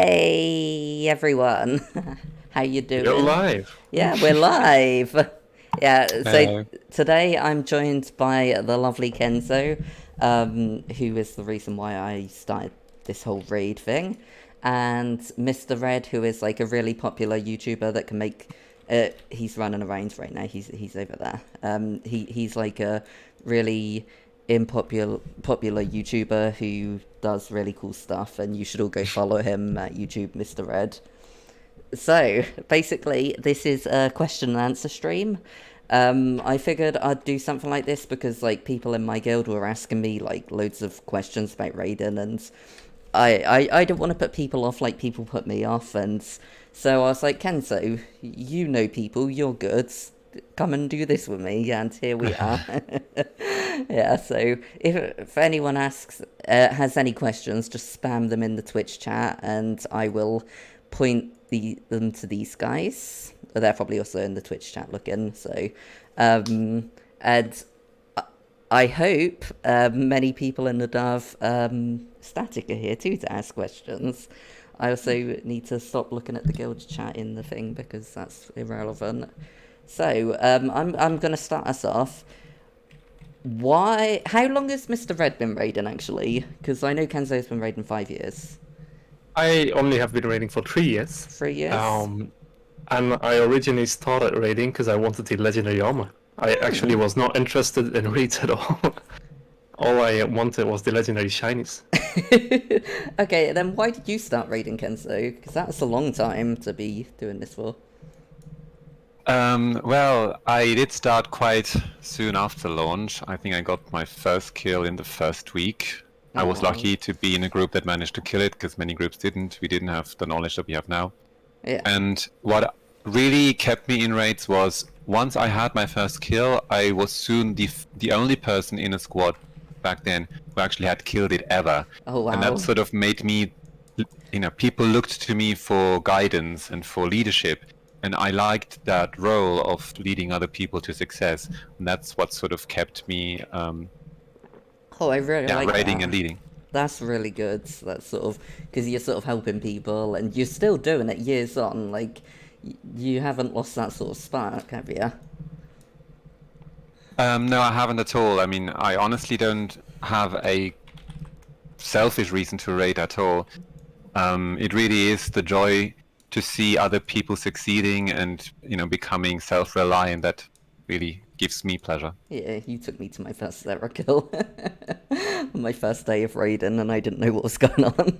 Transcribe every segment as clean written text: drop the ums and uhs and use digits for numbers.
Hey everyone, how you You're doing? live. Yeah, we're live. Yeah, so Hello. today I'm joined by the lovely Kenzo, who is the reason why I started this whole raid thing, and Mr. Red, who is like a really popular YouTuber that can make. He's running around right now. He's over there. He's like a really popular YouTuber who does really cool stuff, and you should all go follow him at YouTube, Mr. Red. So basically, this is a question and answer stream. I figured I'd do something like this because like people in my guild were asking me like loads of questions about Raiden, and I didn't want to put people off like people put me off, and so I was like, Kenzo, you know people, you're good. Come and do this with me, and here we are. Yeah, so if anyone has any questions, just spam them in the Twitch chat, and I will point them to these guys. They're probably also in the Twitch chat looking. So, and I hope many people in the DERV static are here too to ask questions. I also need to stop looking at the guild chat in the thing because that's irrelevant. So, I'm gonna start us off. How long has Mr. Red been raiding actually? Because I know Kenzo's been raiding 5 years. I only have been raiding for 3 years. 3 years? And I originally started raiding because I wanted the legendary armor. I actually was not interested in raids at all. All I wanted was the legendary shinies. Okay, then why did you start raiding Kenzo? Because that's a long time to be doing this for. Well, I did start quite soon after launch. I think I got my first kill in the first week. I was lucky to be in a group that managed to kill it, because many groups didn't. We didn't have the knowledge that we have now. Yeah. And what really kept me in raids was, once I had my first kill, I was soon the only person in a squad back then who actually had killed it ever. Oh, wow. And that sort of made me, people looked to me for guidance and for leadership. And I liked that role of leading other people to success. And that's what sort of kept me I really like raiding that. and leading. That's really good. That's sort of because you're sort of helping people, and you're still doing it years on. Like you haven't lost that sort of spark, have you? No, I haven't at all. I mean, I honestly don't have a selfish reason to raid at all. It really is the joy to see other people succeeding and becoming self-reliant that really gives me pleasure. Yeah, you took me to my first Zera kill on my first day of raiding, and I didn't know what was going on.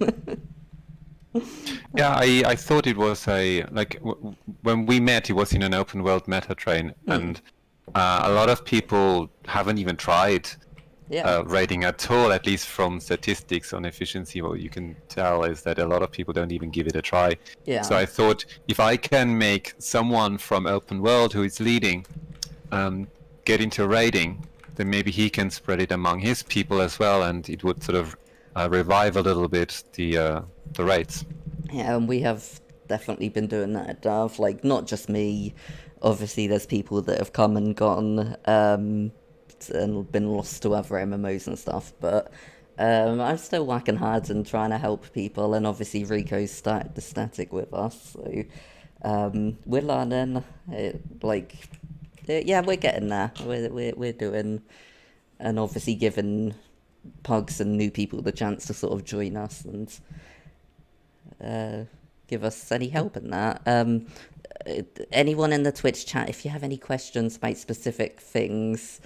Yeah, I thought it was when we met, it was in an open world meta train, and a lot of people haven't even tried raiding at all. At least from statistics on efficiency, what you can tell is that a lot of people don't even give it a try. Yeah. So I thought, if I can make someone from open world who is leading get into raiding, then maybe he can spread it among his people as well, and it would sort of revive a little bit the raids. Yeah, and we have definitely been doing that at DAV. Like, not just me. Obviously, there's people that have come and gone and been lost to other MMOs and stuff, but I'm still working hard and trying to help people, and obviously Rico's started the static with us, so we're learning. Yeah, we're getting there. We're doing, and obviously giving pugs and new people the chance to sort of join us and give us any help in that. Anyone in the Twitch chat, if you have any questions about specific things,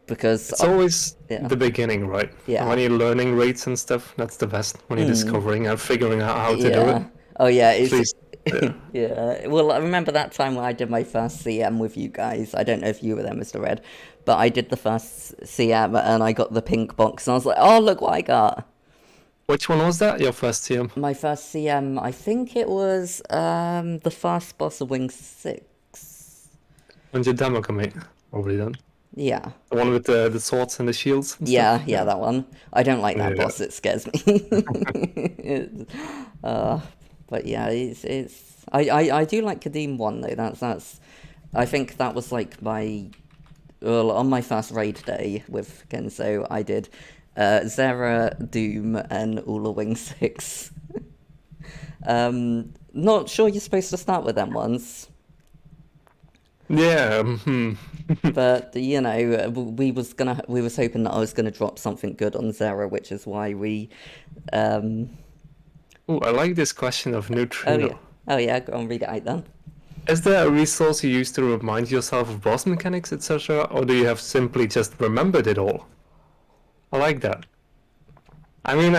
because it's always the beginning, right? Yeah. When you're learning raids and stuff, that's the best. When you're discovering and figuring out how to do it. Oh yeah, it's Please. yeah. Well, I remember that time when I did my first CM with you guys. I don't know if you were there, Mr. Red, but I did the first CM and I got the pink box, and I was like, "Oh, look what I got!" Which one was that? Your first CM? My first CM, I think it was the first boss of Wing 6. When's your demo coming? Already done. Yeah. The one with the swords and the shields? And Yeah, stuff? yeah, that one. I don't like that boss, it scares me. But yeah, it's I do like Kadim 1 though. That's I think that was like on my first raid day with Kenzo, I did Zera, Doom, and All Wing 6. Not sure you're supposed to start with them ones. Yeah. But you know, we was hoping that I was gonna drop something good on Zera, which is why we. Ooh, I like this question of neutrino. Oh yeah, go on, read it out then. Is there a resource you use to remind yourself of boss mechanics, etc., or do you have simply just remembered it all? I like that. I mean,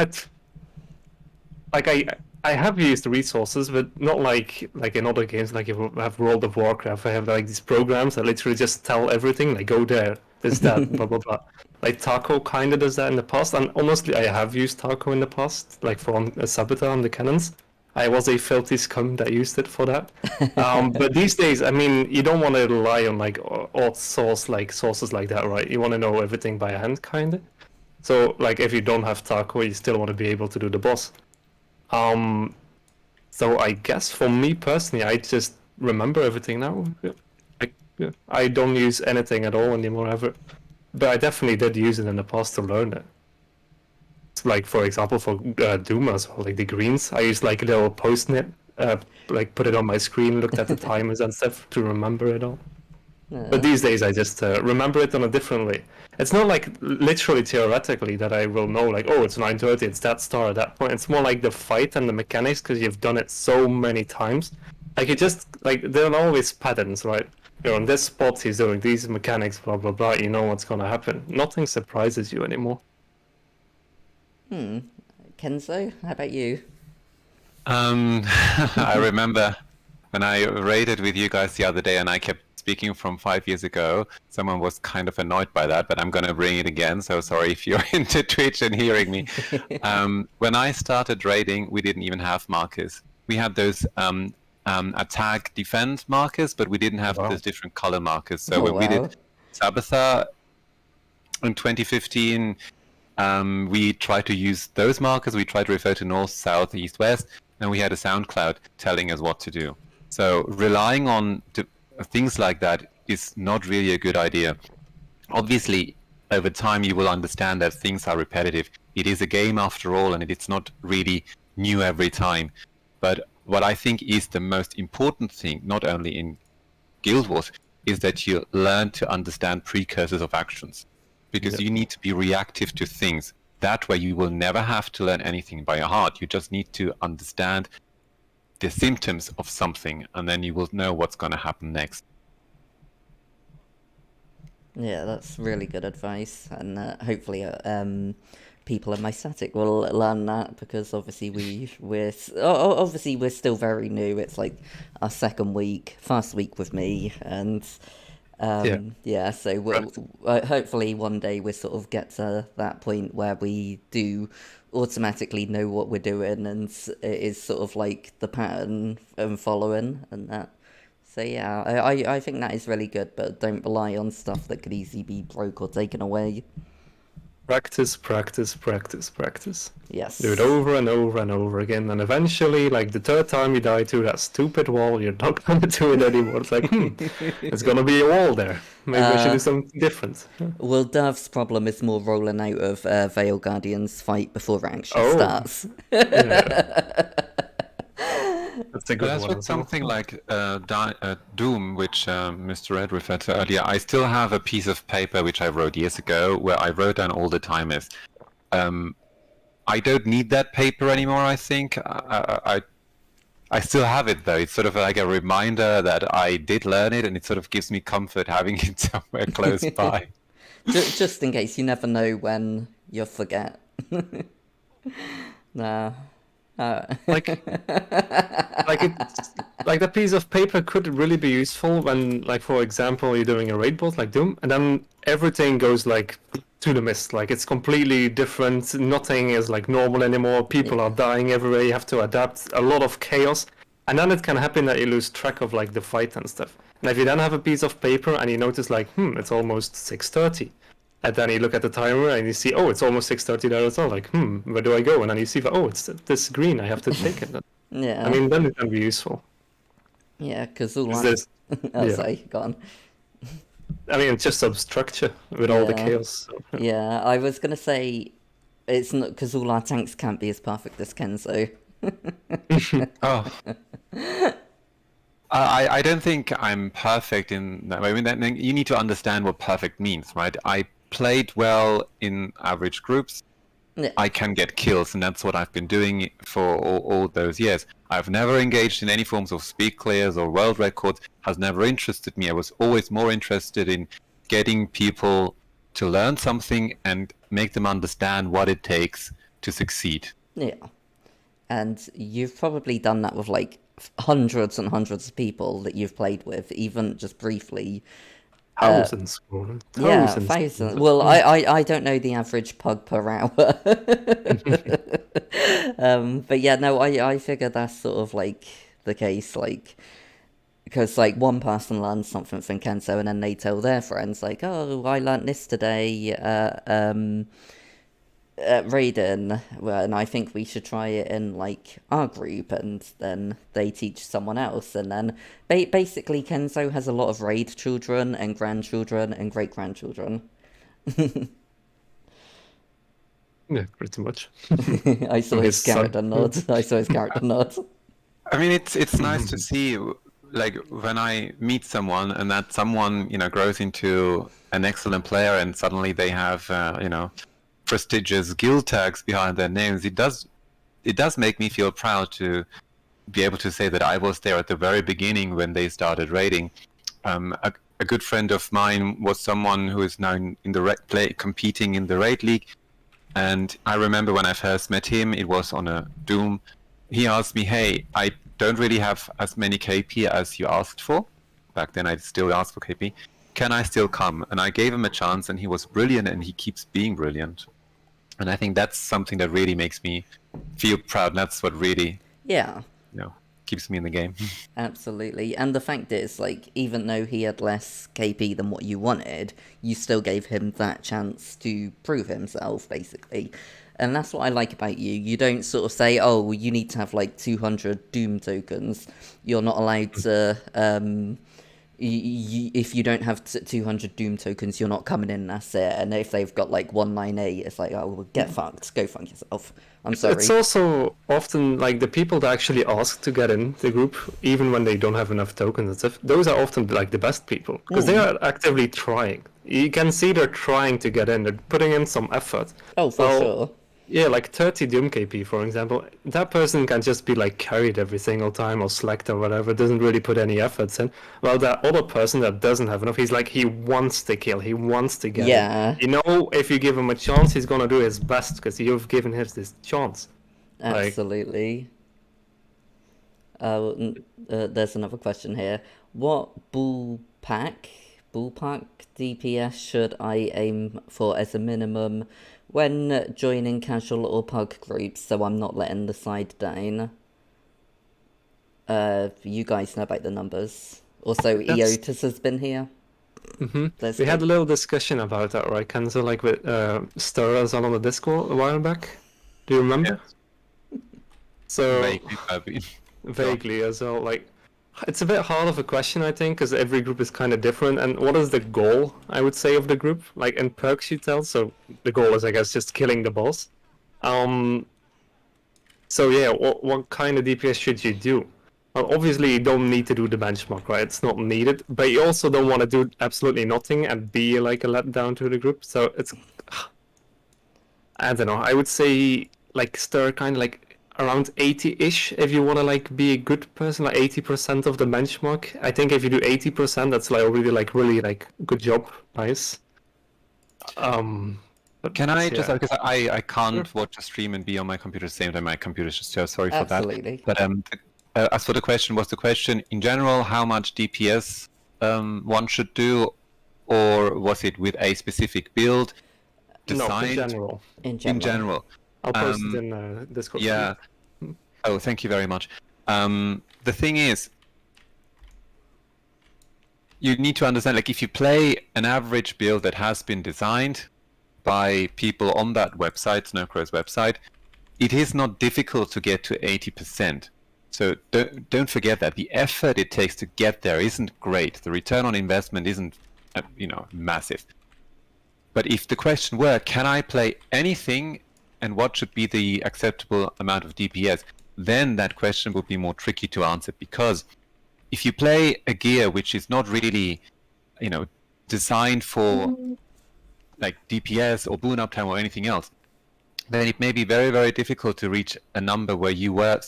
I have used resources, but not like in other games. Like if I have World of Warcraft, I have like these programs that literally just tell everything. Like go there, this, that, blah blah blah. Like Taco kind of does that in the past, and honestly, I have used Taco in the past, like for a Saboteur on the cannons. I was a filthy scum that used it for that. But these days, I mean, you don't want to rely on like odd sources like that, right? You want to know everything by hand, kind of. So, like, if you don't have Taco, you still want to be able to do the boss. So I guess for me personally, I just remember everything now. I don't use anything at all anymore ever. But I definitely did use it in the past to learn it. Like for example, for Doom as well, like the greens, I used like a little post-it, like put it on my screen, looked at the timers and stuff to remember it all. But these days I just remember it on a different way. It's not like literally theoretically that I will know like, oh, it's 9:30, it's that star at that point. It's more like the fight and the mechanics because you've done it so many times. Like you just like there are always patterns, right? You're on this spot, he's doing these mechanics, blah blah blah. You know what's gonna happen. Nothing surprises you anymore. Kenzo, how about you? I remember when I raided with you guys the other day and I kept speaking from 5 years ago. Someone was kind of annoyed by that, but I'm going to bring it again. So sorry if you're into Twitch and hearing me. When I started raiding, we didn't even have markers. We had those attack defense markers, but we didn't have those different color markers. So when we did Saboteur in 2015, we tried to use those markers. We tried to refer to north, south, east, west, and we had a sound cloud telling us what to do. So relying on things like that is not really a good idea. Obviously, over time you will understand that things are repetitive. It is a game after all, and it's not really new every time. But what I think is the most important thing, not only in Guild Wars, is that you learn to understand precursors of actions. Because you need to be reactive to things. That way you will never have to learn anything by heart. You just need to understand the symptoms of something, and then you will know what's going to happen next. Yeah, that's really good advice, and hopefully people in my static will learn that, because obviously we're still very new. It's like our first week with me, and so hopefully one day we sort of get to that point where we do automatically know what we're doing, and it is sort of like the pattern and following and that. So yeah, I think that is really good, but don't rely on stuff that could easily be broke or taken away. Practice, practice, practice, practice. Yes. Do it over and over and over again, and eventually, like the third time you die to that stupid wall, you're not going to do it anymore. It's like, there's going to be a wall there. Maybe I should do something different. Well, DERV's problem is more rolling out of Veil Guardian's fight before it actually starts. That's a good one. That's with something like Doom, which Mr. Red referred to earlier. I still have a piece of paper which I wrote years ago where I wrote down all the timers. I don't need that paper anymore, I think. I still have it, though. It's sort of like a reminder that I did learn it, and it sort of gives me comfort having it somewhere close by. Just in case, you never know when you'll forget. Nah. Like the piece of paper could really be useful when, like, for example, you're doing a raid boss like Doom, and then everything goes like to the mist. Like it's completely different. Nothing is like normal anymore. People are dying everywhere. You have to adapt. A lot of chaos, and then it can happen that you lose track of like the fight and stuff. And if you then have a piece of paper and you notice like, it's almost 6:30. And then you look at the timer and you see, oh, it's almost 6:30 there as well. Like, where do I go? And then you see, oh, it's this green. I have to take it. Yeah. I mean, then it can be useful. Yeah, because all I'll say, go on. I mean, it's just some structure with all the chaos. So. Yeah, I was gonna say, It's not because all our tanks can't be as perfect as Kenzo. Oh. I don't think I'm perfect in that way. I mean, you need to understand what perfect means, right? I played well in average groups. Yeah. I can get kills, and that's what I've been doing for all those years. I've never engaged in any forms of speed clears or world records. Has never interested me. I was always more interested in getting people to learn something and make them understand what it takes to succeed. Yeah. And you've probably done that with like hundreds and hundreds of people that you've played with, even just briefly. Thousands. Yeah, Thousands. thousands. Well, I don't know the average pug per hour. But yeah, no, I figure that's sort of like the case, like, because like one person learns something from Kenzo and then they tell their friends like, oh, I learnt this today at Raiden, and I think we should try it in like our group, and then they teach someone else, and then basically Kenzo has a lot of raid children and grandchildren and great grandchildren. Yeah, pretty much. I saw his character nod. I saw his character nod. I mean, it's nice to see, like, when I meet someone and that someone, grows into an excellent player and suddenly they have, prestigious guild tags behind their names. It does make me feel proud to be able to say that I was there at the very beginning when they started raiding. A good friend of mine was someone who is now in the competing in the raid league. And I remember when I first met him, it was on a Doom. He asked me, hey, I don't really have as many KP as you asked for. Back then I still asked for KP. Can I still come? And I gave him a chance, and he was brilliant, and he keeps being brilliant. And I think that's something that really makes me feel proud. And that's what really, keeps me in the game. Absolutely. And the fact is, like, even though he had less KP than what you wanted, you still gave him that chance to prove himself, basically. And that's what I like about you. You don't sort of say, oh, well, you need to have like 200 Doom tokens. You're not allowed to, if you don't have 200 Doom tokens, you're not coming in, that's it. And if they've got like 198, it's like, oh, well, get fucked. Go fuck yourself. I'm sorry. It's also often like the people that actually ask to get in the group, even when they don't have enough tokens and stuff, those are often like the best people. Because they are actively trying. You can see they're trying to get in. They're putting in some effort. Oh, for sure. Yeah, like 30 Doom KP, for example. That person can just be like carried every single time or slacked or whatever, doesn't really put any efforts in. Well, that other person that doesn't have enough, he's like, he wants to kill, he wants to get in. You know, if you give him a chance, he's gonna do his best because you've given him this chance. Absolutely. There's another question here. What ballpark DPS should I aim for as a minimum when joining casual or pug groups, so I'm not letting the side down? You guys know about the numbers. Also, Eotis has been here. We had a little discussion about that, right, Kenzo? Like with Sturras on the Discord a while back. Do you remember? Yeah. So vaguely as well. Like, it's a bit hard of a question, I think, because every group is kind of different. And what is the goal, I would say, of the group? Like in perks, you tell. So the goal is, I guess, just killing the boss. So yeah, what kind of DPS should you do? Well, obviously, you don't need to do the benchmark, right? It's not needed. But you also don't want to do absolutely nothing and be like a letdown to the group. So it's, I don't know. I would say like stir kind of like around 80-ish if you want to like be a good person, like 80% of the benchmark. I think if you do 80%, that's like already like really like good job, nice. Can I just, because I can't watch a stream and be on my computer at the same time. My computer's just so sorry for that. Absolutely. But as for the question, was the question in general how much DPS one should do, or was it with a specific build designed? No, in general. In general. I'll post it in Discord. Yeah. Oh, thank you very much. The thing is, you need to understand, like, if you play an average build that has been designed by people on that website, Snowcrow's website, it is not difficult to get to 80%. So don't forget that the effort it takes to get there isn't great. The return on investment isn't, massive. But if the question were, can I play anything and what should be the acceptable amount of DPS, then that question would be more tricky to answer, because if you play a gear which is not really, designed for like DPS or boon uptime or anything else, then it may be very, very difficult to reach a number where you were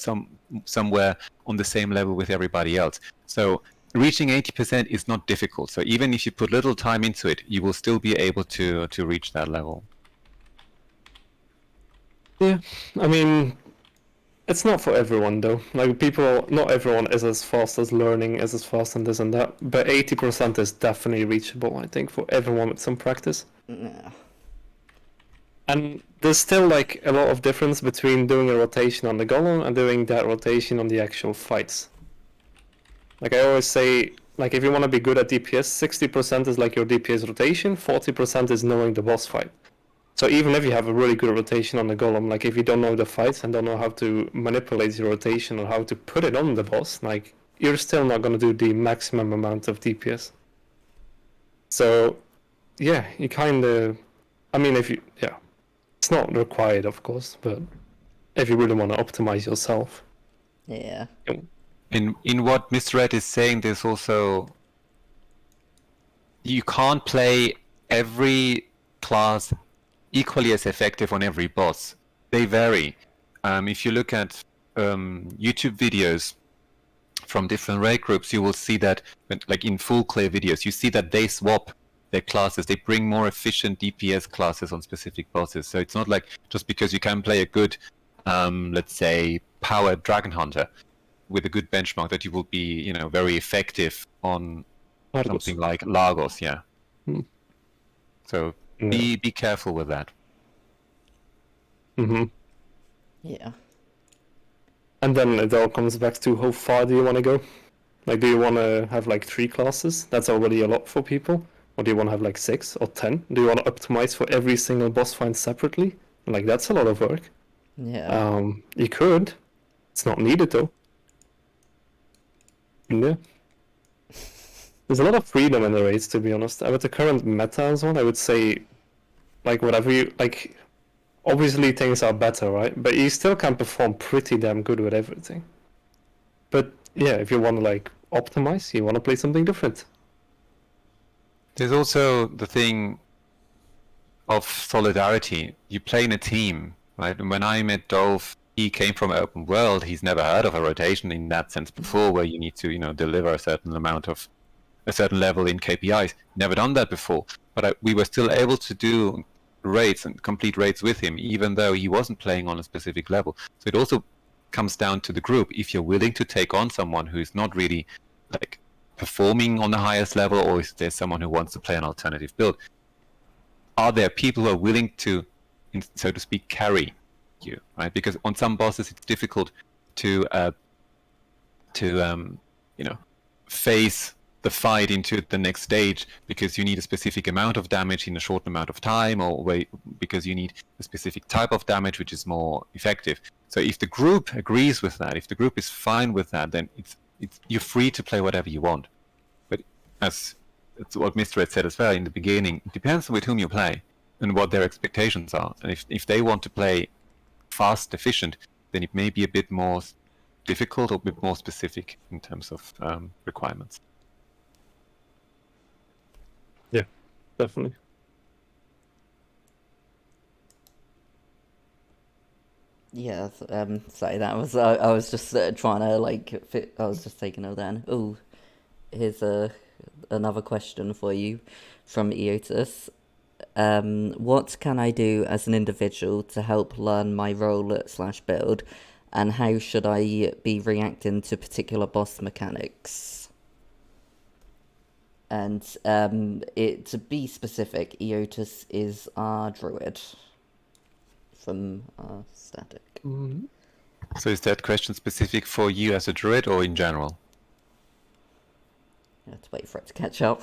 somewhere on the same level with everybody else. So reaching 80% is not difficult. So even if you put little time into it, you will still be able to reach that level. Yeah, I mean, it's not for everyone though. Like not everyone is as fast as learning, is as fast and this and that. But 80% is definitely reachable, I think, for everyone with some practice. Yeah. And there's still like a lot of difference between doing a rotation on the golem and doing that rotation on the actual fights. Like I always say, like if you want to be good at DPS, 60% is like your DPS rotation, 40% is knowing the boss fight. So even if you have a really good rotation on the golem, like if you don't know the fights and don't know how to manipulate your rotation or how to put it on the boss, like you're still not going to do the maximum amount of DPS. So yeah, you kind of, I mean, it's not required, of course, but if you really want to optimize yourself. Yeah. In what Misterred is saying, there's also, you can't play every class equally as effective on every boss. They vary. If you look at YouTube videos from different raid groups, you will see that, like in full clear videos, you see that they swap their classes. They bring more efficient DPS classes on specific bosses. So it's not like just because you can play a good, let's say, powered Dragon Hunter with a good benchmark that you will be, very effective on something like Lagos. Yeah. So be careful with that. Yeah. And then it all comes back to how far do you want to go? Like, do you want to have like 3 classes? That's already a lot for people. Or do you want to have like 6 or 10? Do you want to optimize for every single boss fight separately? Like, that's a lot of work. Yeah. You could. It's not needed though. Yeah. There's a lot of freedom in the raids, to be honest. With the current meta and so on, I would say, like, whatever you like. Obviously, things are better, right? But you still can perform pretty damn good with everything. But yeah, if you want to like optimize, you want to play something different. There's also the thing of solidarity. You play in a team, right? And when I met Dolph, he came from an open world. He's never heard of a rotation in that sense before, where you need to, deliver a certain level in KPIs. Never done that before. But we were still able to do raids and complete raids with him, even though he wasn't playing on a specific level. So it also comes down to the group. If you're willing to take on someone who is not really like performing on the highest level, or is there someone who wants to play an alternative build? Are there people who are willing to, so to speak, carry you, right? Because on some bosses it's difficult to face the fight into the next stage, because you need a specific amount of damage in a short amount of time, or because you need a specific type of damage which is more effective. So if the group agrees with that, if the group is fine with that, then you're free to play whatever you want. But as what Mr. Ed said as well in the beginning, it depends on with whom you play and what their expectations are. And if they want to play fast, efficient, then it may be a bit more difficult or a bit more specific in terms of requirements. Yeah, definitely. Yeah, sorry, that was I was just trying to I was just taking it down. Oh, here's another question for you from Eotus. What can I do as an individual to help learn my role / build, and how should I be reacting to particular boss mechanics? And to be specific, Eotus is our druid from Static. So is that question specific for you as a druid or in general? I have to wait for it to catch up.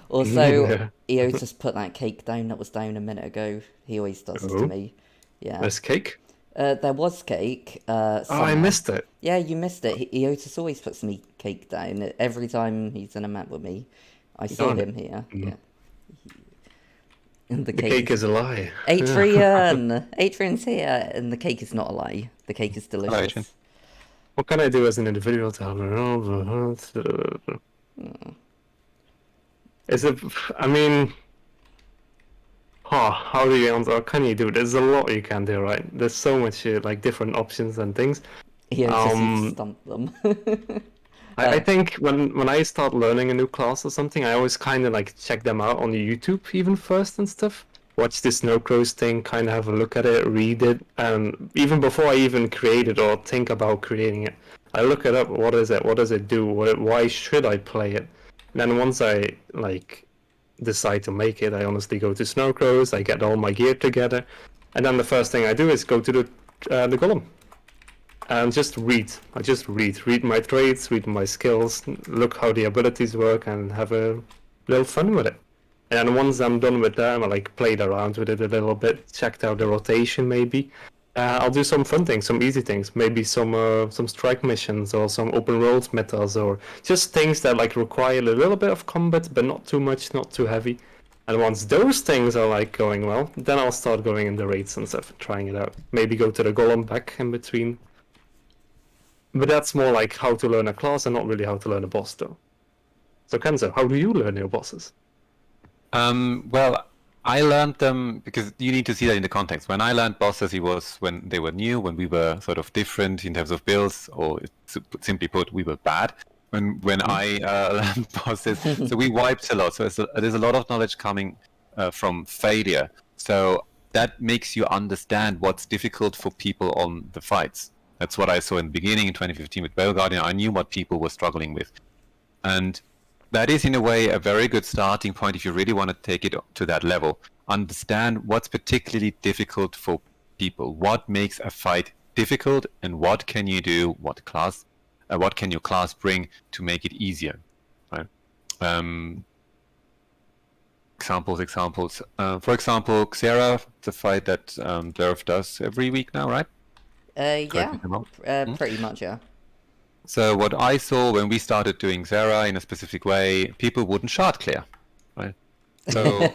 Also, Yeah. Eotus put that cake down that was down a minute ago. He always does it to me. Yeah. There's cake? There was cake. Oh, I somewhere. missed it. Yeah, you missed it. Eotus always puts me cake down every time he's in a map with me. I saw Darn it. him here. Mhm. Yeah. And The cake is a lie. Adrian! Adrian's here, and the cake is not a lie. The cake is Adrian. delicious. What can I do as an individual to help? Is it? I mean, how do you answer? What can you do? There's a lot you can do, right? There's so much like different options and things. He just stump them. I think when I start learning a new class or something, I always kind of like check them out on YouTube even first and stuff. Watch the Snow Crows thing, kind of have a look at it, read it, and even before I even create it or think about creating it, I look it up. What is it? What does it do? Why should I play it? And then once I like decide to make it, I honestly go to Snow Crows. I get all my gear together, and then the first thing I do is go to the golem. And just read. I just read my traits, read my skills, look how the abilities work, and have a little fun with it. And once I'm done with that, I like played around with it a little bit, checked out the rotation maybe. I'll do some fun things, some easy things, maybe some strike missions or some open world metas, or just things that like require a little bit of combat, but not too much, not too heavy. And once those things are like going well, then I'll start going in the raids and stuff, trying it out. Maybe go to the golem back in between. But that's more like how to learn a class and not really how to learn a boss, though. So Kenzo, how do you learn your bosses? Well, I learned them because you need to see that in the context. When I learned bosses, it was when they were new, when we were sort of different in terms of builds, or simply put, we were bad. When I learned bosses, so we wiped a lot. So there's a lot of knowledge coming from failure. So that makes you understand what's difficult for people on the fights. That's what I saw in the beginning in 2015 with Veil Guardian. I knew what people were struggling with. And that is, in a way, a very good starting point if you really want to take it to that level. Understand what's particularly difficult for people. What makes a fight difficult, and what can you do, what can your class bring to make it easier? Right? Examples. For example, Xera, the fight that DERV does every week now, right? Pretty much, yeah. So what I saw when we started doing Xera in a specific way, people wouldn't shard clear, right? So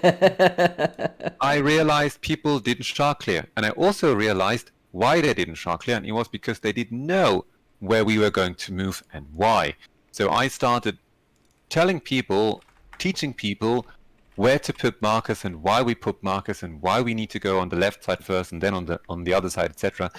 I realized people didn't shard clear, and I also realized why they didn't shard clear, and it was because they didn't know where we were going to move and why. So I started telling people, teaching people where to put markers and why we put markers and why we need to go on the left side first and then on the other side, etc.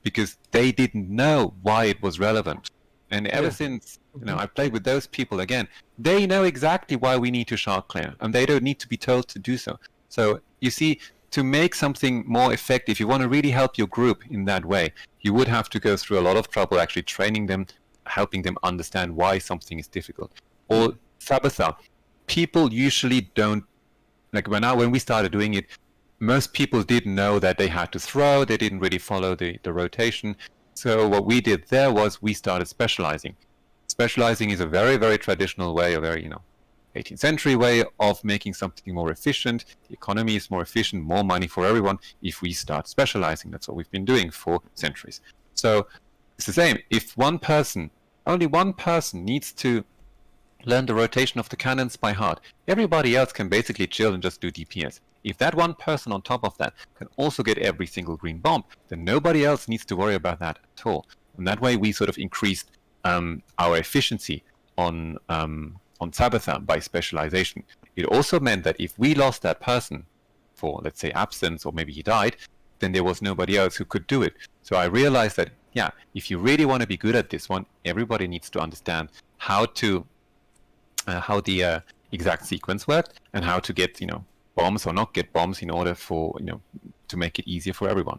Because they didn't know why it was relevant. And ever since I played with those people again, they know exactly why we need to shard clear, and they don't need to be told to do so. So you see, to make something more effective, you want to really help your group in that way, you would have to go through a lot of trouble actually training them, helping them understand why something is difficult. Or Sabbatha, people usually don't, like when we started doing it, most people didn't know that they had to throw, they didn't really follow the rotation. So what we did there was we started specializing. Specializing is a very, very traditional way, a very, 18th century way of making something more efficient. The economy is more efficient, more money for everyone if we start specializing. That's what we've been doing for centuries. So it's the same. If only one person needs to learn the rotation of the cannons by heart, everybody else can basically chill and just do DPS. If that one person on top of that can also get every single green bomb, then nobody else needs to worry about that at all. And that way we sort of increased our efficiency on Sabbatha by specialization. It also meant that if we lost that person for, let's say, absence, or maybe he died, then there was nobody else who could do it. So I realized that, if you really want to be good at this one, everybody needs to understand how the exact sequence worked and how to get, bombs or not get bombs in order for, to make it easier for everyone.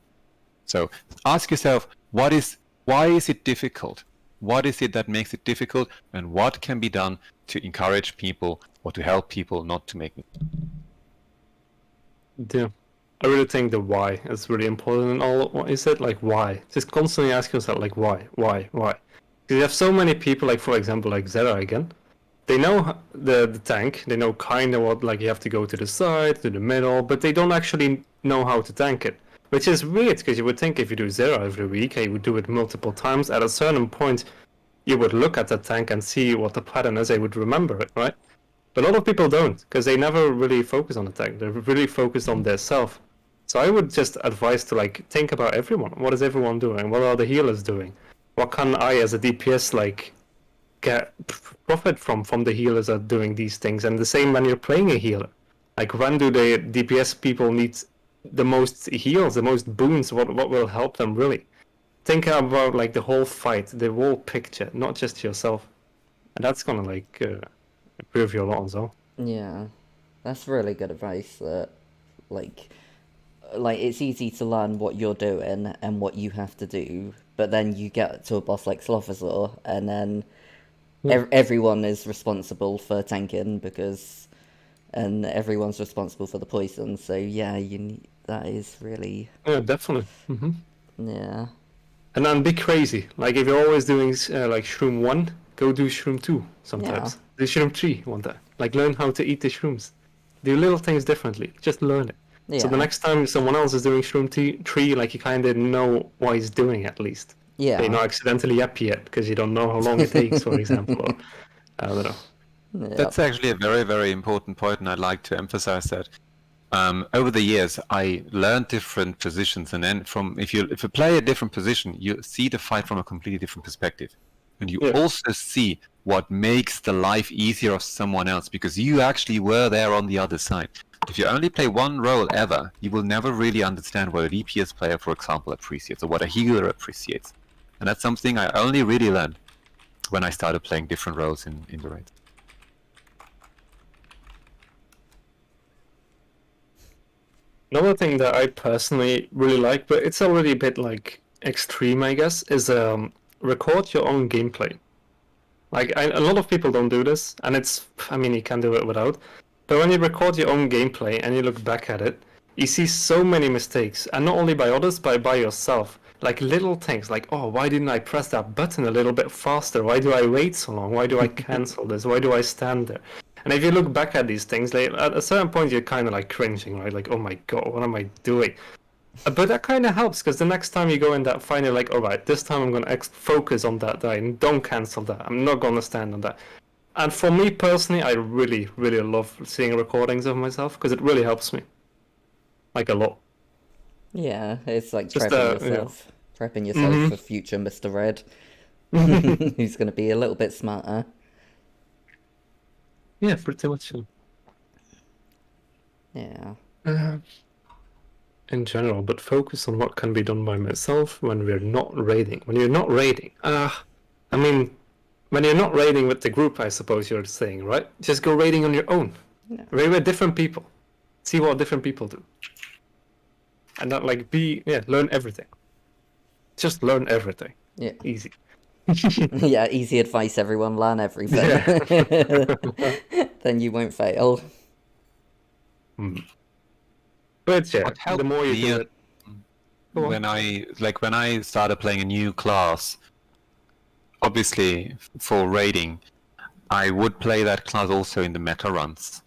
So ask yourself, why is it difficult? What is it that makes it difficult, and what can be done to encourage people or to help people not to make it? Yeah, I really think the why is really important in all what you said. Like, why? Just constantly ask yourself, like, why? Because you have so many people, like, for example, like Xera again. They know the tank, they know kind of what, like, you have to go to the side, to the middle, but they don't actually know how to tank it. Which is weird, because you would think if you do Xera every week, and you would do it multiple times, at a certain point, you would look at the tank and see what the pattern is, you would remember it, right? But a lot of people don't, because they never really focus on attack. They're really focused on their self. So I would just advise to like think about everyone. What is everyone doing? What are the healers doing? What can I as a DPS like get profit from the healers that are doing these things? And the same when you're playing a healer. Like when do the DPS people need the most heals, the most boons? What will help them really? Think about like the whole fight, the whole picture, not just yourself. And that's gonna like improve you a lot as well. Yeah, that's really good advice. That like it's easy to learn what you're doing and what you have to do, but then you get to a boss like Slothazor, and then everyone is responsible for tanking and everyone's responsible for the poison. So yeah, that is really definitely. Yeah. And then be crazy. Like if you're always doing like shroom 1, go do shroom 2 sometimes. Do shroom 3 one time. Like learn how to eat the shrooms. Do little things differently. Just learn it. Yeah. So the next time someone else is doing shroom 3, like you kind of know what he's doing at least. Yeah. You're not accidentally happy yet because you don't know how long it takes, for example. Or, I don't know. Yep. That's actually a very, very important point, and I'd like to emphasize that. Over the years, I learned different positions, and then if you play a different position, you see the fight from a completely different perspective, and you also see what makes the life easier of someone else because you actually were there on the other side. If you only play one role ever, you will never really understand what a DPS player, for example, appreciates or what a healer appreciates, and that's something I only really learned when I started playing different roles in the raids. Another thing that I personally really like, but it's already a bit like extreme, I guess, is record your own gameplay. Like a lot of people don't do this, and I mean, you can do it without. But when you record your own gameplay and you look back at it, you see so many mistakes, and not only by others, but by yourself. Like little things, like, oh, why didn't I press that button a little bit faster? Why do I wait so long? Why do I cancel this? Why do I stand there? And if you look back at these things, like, at a certain point you're kind of like cringing, right? Like, oh my god, what am I doing? But that kind of helps, because the next time you go in that fight, you're like, all right, this time I'm going to focus on that die and don't cancel that. I'm not going to stand on that. And for me personally, I really, really love seeing recordings of myself, because it really helps me. Like a lot. Yeah, it's like Just, prepping yourself for future Mr. Red, who's going to be a little bit smarter. Yeah, pretty much. Yeah. In general, but focus on what can be done by myself when we're not raiding. When you're not raiding, I mean, when you're not raiding with the group, I suppose you're saying, right? Just go raiding on your own. Yeah. Raid with different people. See what different people do. And not like learn everything. Just learn everything. Yeah. Easy. Yeah, easy advice, everyone. Learn everything. Then you won't fail. But yeah, What helped the more you me, do it. when I started playing a new class, obviously for raiding, I would play that class also in the meta runs,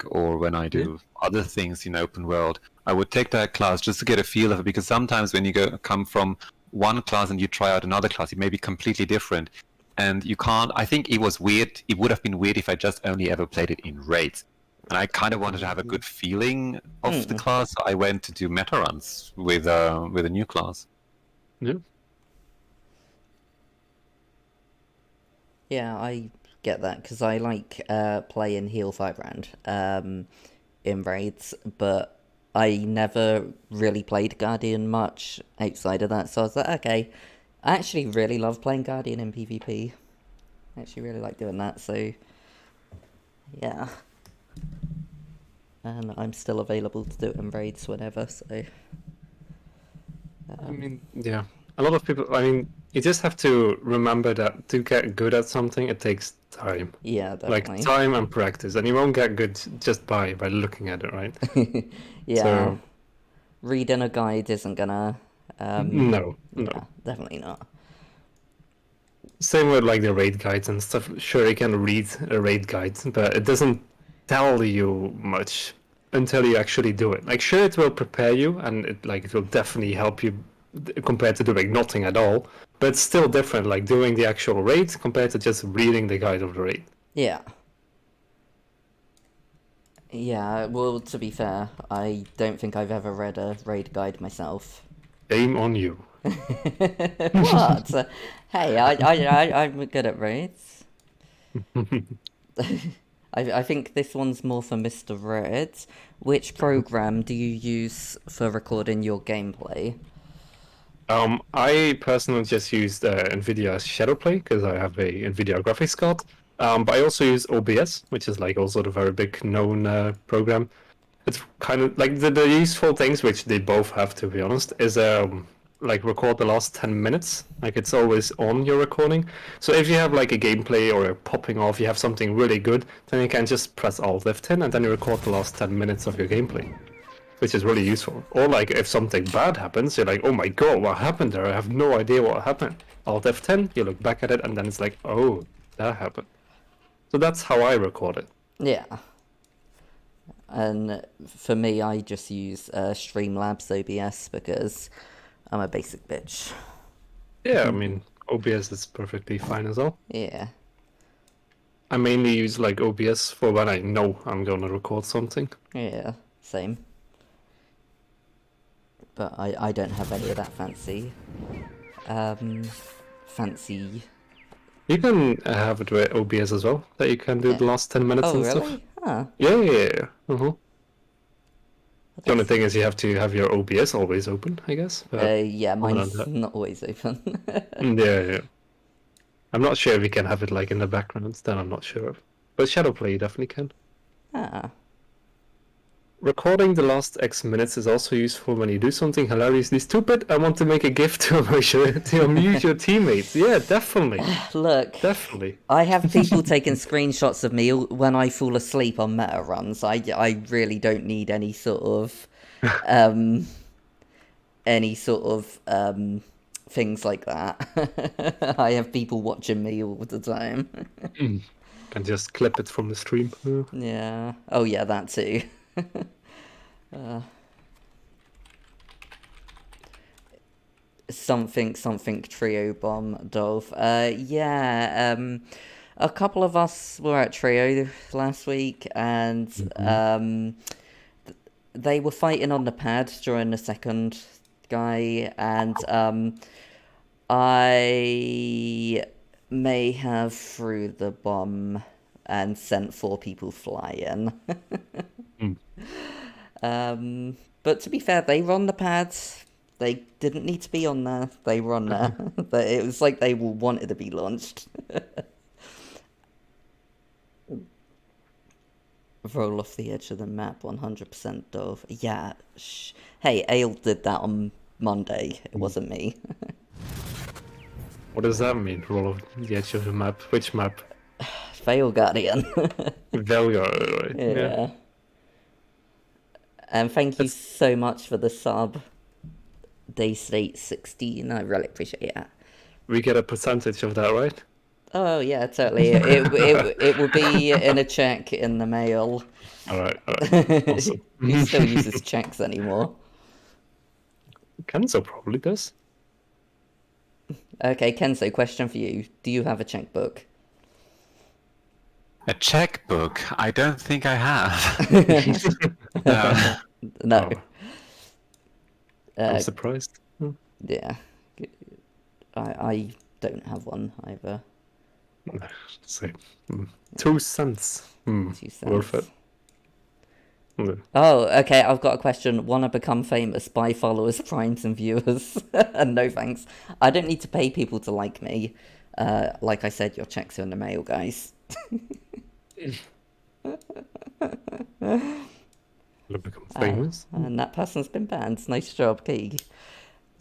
or when I do other things in open world, I would take that class just to get a feel of it, because sometimes when you come from one class and you try out another class, it may be completely different, and you can't. I think it was weird. It would have been weird if I just only ever played it in raids. And I kind of wanted to have a good feeling of the class, so I went to do meta runs with a new class. Yeah. Yeah, I get that, because I like playing heal Firebrand in raids, but I never really played Guardian much outside of that, so I was like, okay, I actually really love playing Guardian in PvP. I actually really like doing that, so yeah. And I'm still available to do it in raids whenever, so... I mean, yeah. A lot of people, I mean, you just have to remember that to get good at something, it takes time. Yeah, definitely. Like time and practice, and you won't get good just by looking at it, right? Yeah. So, reading a guide isn't gonna... no. Yeah, definitely not. Same with like the raid guides and stuff. Sure, you can read a raid guide, but it doesn't tell you much until you actually do it. Like, sure, it will prepare you, and it will definitely help you compared to doing nothing at all. But it's still different, like doing the actual raid compared to just reading the guide of the raid. Yeah. Yeah, well, to be fair, I don't think I've ever read a raid guide myself. Shame on you. What? Hey, I'm good at raids. I think this one's more for Mr. Red. Which program do you use for recording your gameplay? I personally just used NVIDIA Shadowplay because I have a NVIDIA graphics card. But I also use OBS, which is like also a very big known program. It's kind of like the useful things which they both have, to be honest, is like record the last 10 minutes. Like it's always on your recording. So if you have like a gameplay or a popping off, you have something really good, then you can just press Alt F10 and then you record the last 10 minutes of your gameplay, which is really useful. Or like if something bad happens, you're like, oh my god, what happened there? I have no idea what happened. Alt F10, you look back at it and then it's like, oh, that happened. So that's how I record it. Yeah. And for me, I just use Streamlabs OBS because I'm a basic bitch. Yeah, I mean, OBS is perfectly fine as well. Yeah. I mainly use like OBS for when I know I'm gonna record something. Yeah, same. But I don't have any of that fancy. You can have it with OBS as well, that you can do the last 10 minutes Oh, and really? stuff. Huh. Yeah. The only thing is you have to have your OBS always open, I guess. Yeah, mine's not always open. Yeah. I'm not sure if you can have it like in the background, then I'm not sure. But Shadowplay you definitely can. Ah. Recording the last X minutes is also useful when you do something hilariously stupid. I want to make a gift to amuse your teammates. Yeah, definitely. Look. Definitely. I have people taking screenshots of me when I fall asleep on meta runs. I really don't need any sort of things like that. I have people watching me all the time. Can just clip it from the stream. Yeah. Oh yeah, that too. Something trio bomb Dolph. Yeah. A couple of us were at trio last week, and they were fighting on the pad during the second guy, and I may have threw the bomb and sent 4 people flying. But to be fair, they were on the pads. They didn't need to be on there. They were on there. It was like they wanted to be launched. Roll off the edge of the map, 100% Dove. Yeah. Hey, Ale did that on Monday. It wasn't me. What does that mean? Roll off the edge of the map? Which map? Fail Guardian. Velgar, right? Yeah. And thank you so much for the sub. Daystate 16. I really appreciate it. We get a percentage of that, right? Oh yeah, totally. It will be in a check in the mail. All right. Awesome. Who still uses checks anymore? Kenzo probably does. Okay, Kenzo, question for you. Do you have a checkbook? A checkbook? I don't think I have. No. I'm surprised. Yeah. I don't have one either. Same. 2 cents. 2 cents. Worth it. Oh, okay, I've got a question. Wanna become famous? Buy followers, primes, and viewers. No thanks. I don't need to pay people to like me. Like I said, your checks are in the mail, guys. Become famous. And that person's been banned. Nice job, Keeg.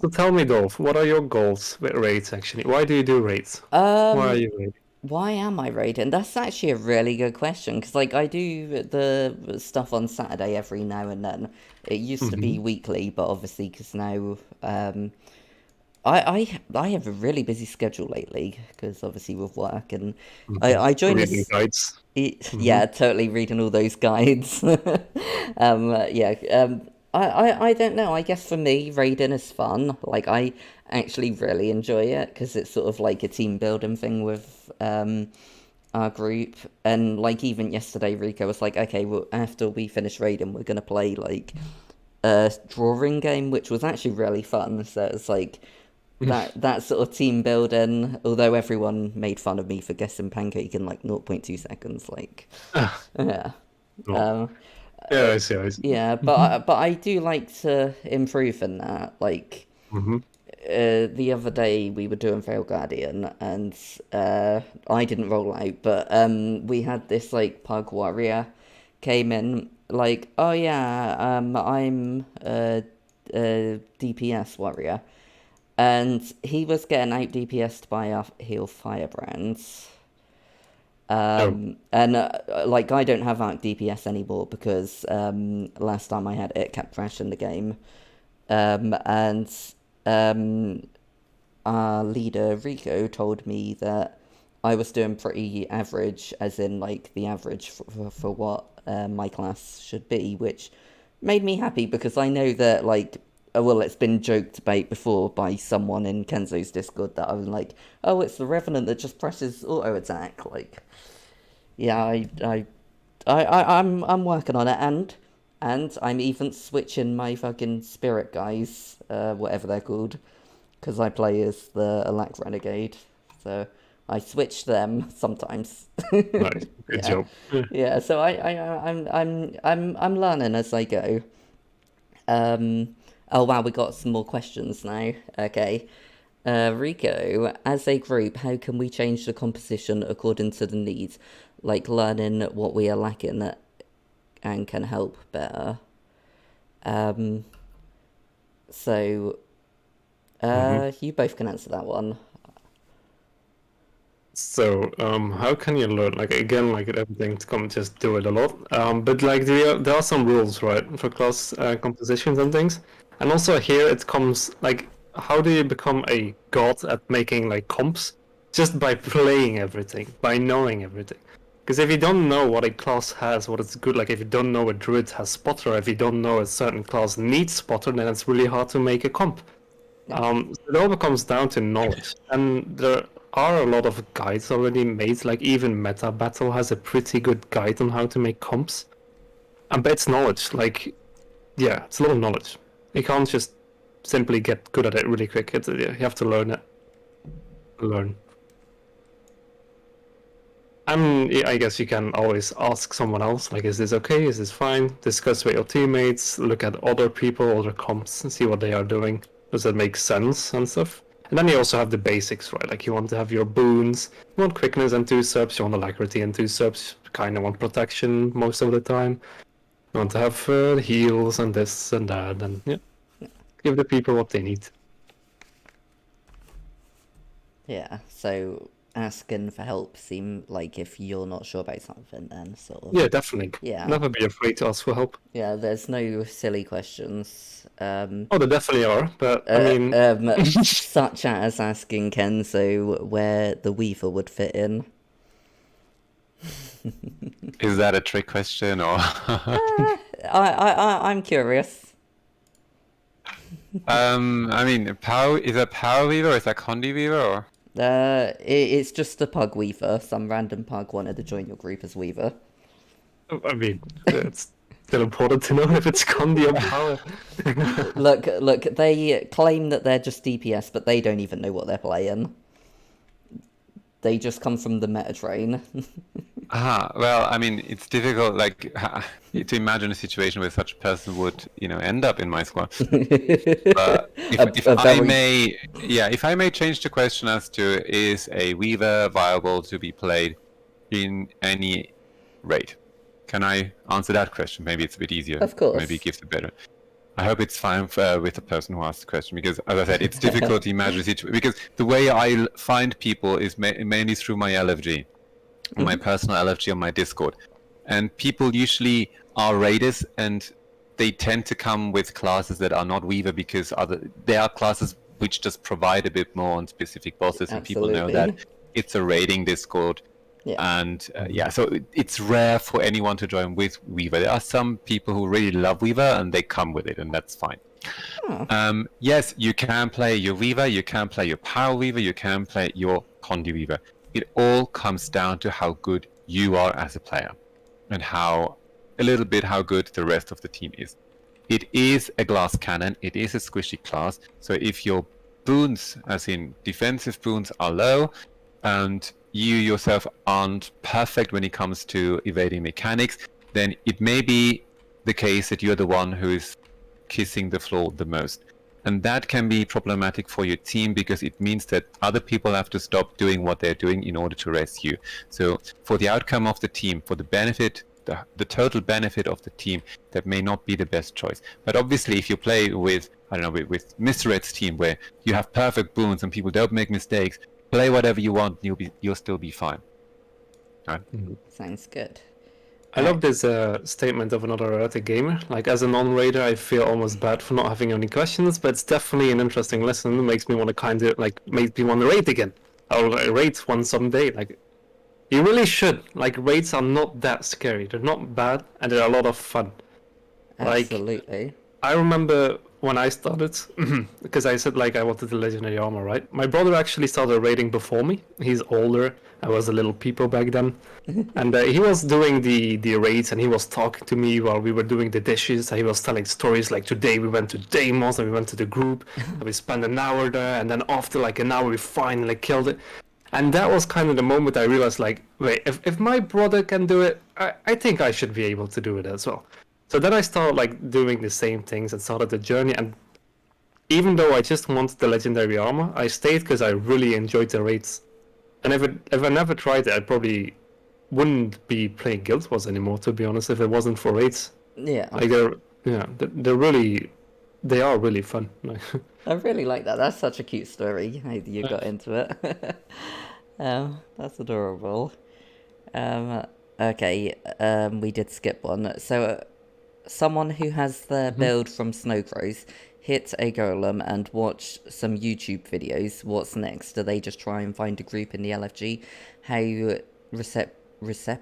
So tell me, Dolph, what are your goals with raids, actually? Why do you do raids? Why are you raiding? Why am I raiding? That's actually a really good question, because like I do the stuff on Saturday every now and then. It used to be weekly, but obviously because now I have a really busy schedule lately, because obviously with work, and I joined Reading guides. Yeah, totally reading all those guides. I don't know. I guess for me, raiding is fun. Like I actually really enjoy it because it's sort of like a team building thing with our group, and like even yesterday, Rico was like, "Okay, well, after we finish raiding, we're gonna play like a drawing game," which was actually really fun. So it's like that sort of team building. Although everyone made fun of me for guessing pancake in like 0.2 seconds, like yeah. No. Yeah, I see. Yeah, but I do like to improve in that. Like the other day we were doing Fail Guardian, and I didn't roll out, but we had this like pug warrior came in like, oh yeah, I'm a DPS warrior, and he was getting out DPS'd by our heal firebrands. And like I don't have Arc DPS anymore because last time I had it kept crashing the game, and our leader Rico told me that I was doing pretty average, as in like the average for what my class should be, which made me happy because I know that like well, it's been joked about before by someone in Kenzo's Discord that I was like, oh, it's the Revenant that just presses auto attack. Like, yeah, I'm working on it, and I'm even switching my fucking spirit guys, whatever they're called, because I play as the Alack Renegade, so I switch them sometimes. Nice, good job. Yeah, so I'm learning as I go. Oh wow, we got some more questions now. Okay. Rico, as a group, how can we change the composition according to the needs? Like learning what we are lacking and can help better. So, you both can answer that one. So, how can you learn? Like again, like everything, come just do it a lot. But like there are some rules, right, for class compositions and things. And also here it comes like, how do you become a god at making like comps? Just by playing everything, by knowing everything. Because if you don't know what a class has, what it's good, like if you don't know a druid has spotter, if you don't know a certain class needs spotter, then it's really hard to make a comp. So it all comes down to knowledge, and there are a lot of guides already made. Like even Meta Battle has a pretty good guide on how to make comps. But it's knowledge. Like, yeah, it's a lot of knowledge. You can't just simply get good at it really quick. You have to learn it. Learn. I guess you can always ask someone else, like, is this okay? Is this fine? Discuss with your teammates, look at other people, other comps, and see what they are doing. Does that make sense and stuff? And then you also have the basics, right? Like you want to have your boons, you want quickness and 2 subs, you want alacrity and 2 subs, you kind of want protection most of the time. You want to have heals and this and that, and yeah, give the people what they need. Yeah, so asking for help seem like if you're not sure about something, then sort of. Yeah, definitely. Yeah. Never be afraid to ask for help. Yeah, there's no silly questions. Oh, there definitely are, but I mean, such as asking Kenzo where the Weaver would fit in. Is that a trick question or? I'm curious. I mean, is that Power Weaver or is that Condi Weaver or? It's just a pug Weaver. Some random pug wanted to join your group as Weaver. I mean, it's still important to know if it's Condi or Power. Look, they claim that they're just DPS, but they don't even know what they're playing. They just come from the meta train. Well, I mean, it's difficult, like, to imagine a situation where such a person would, end up in my squad. But if I may change the question as to, is a Weaver viable to be played in any raid? Can I answer that question? Maybe it's a bit easier. Of course. Maybe it gives it better. I hope it's fine with the person who asked the question, because, as I said, it's difficult to imagine a situation. Because the way I find people is mainly through my LFG, my personal LFG on my Discord. And people usually are raiders, and they tend to come with classes that are not Weaver, because there are classes which just provide a bit more on specific bosses, and people know that it's a raiding Discord. Yeah. And so it's rare for anyone to join with Weaver. There are some people who really love Weaver and they come with it, and that's fine. Yes, you can play your Weaver, you can play your Power Weaver, you can play your Condi Weaver. it all comes down to how good you are as a player, and how good the rest of the team is. It is a glass cannon, it is a squishy class, so if your boons, as in defensive boons, are low, and you yourself aren't perfect when it comes to evading mechanics, then it may be the case that you're the one who is kissing the floor the most. And that can be problematic for your team, because it means that other people have to stop doing what they're doing in order to rest you. So for the outcome of the team, for the benefit, the total benefit of the team, that may not be the best choice. But obviously, if you play with, I don't know, with Misterred's team, where you have perfect boons and people don't make mistakes, play whatever you want, you'll still be fine. Right? Mm-hmm. Sounds good. I love this statement of another erratic gamer. Like, as a non-raider, I feel almost bad for not having any questions, but it's definitely an interesting lesson. It makes me want to makes me want to raid again. I'll raid one someday. Like, you really should. Like, raids are not that scary. They're not bad, and they're a lot of fun. Absolutely. Like, I remember when I started, because I said, like, I wanted the legendary armor, right? My brother actually started raiding before me. He's older. I was a little peepo back then. And he was doing the raids, and he was talking to me while we were doing the dishes. He was telling stories like, today we went to Deimos, and we went to the group, and we spent an hour there, and then after like an hour we finally killed it. And that was kind of the moment I realized, like, wait, if my brother can do it, I think I should be able to do it as well. So then I started like doing the same things and started the journey. And even though I just wanted the legendary armor, I stayed because I really enjoyed the raids. And if I never tried it, I probably wouldn't be playing Guild Wars anymore, to be honest, if it wasn't for raids. Yeah. Like they are really fun. I really like that. That's such a cute story, how you got into it. That's adorable. Okay, we did skip one. So, someone who has their build from Snow Crows hit a golem and watch some YouTube videos. What's next? Do they just try and find a group in the LFG? How receptive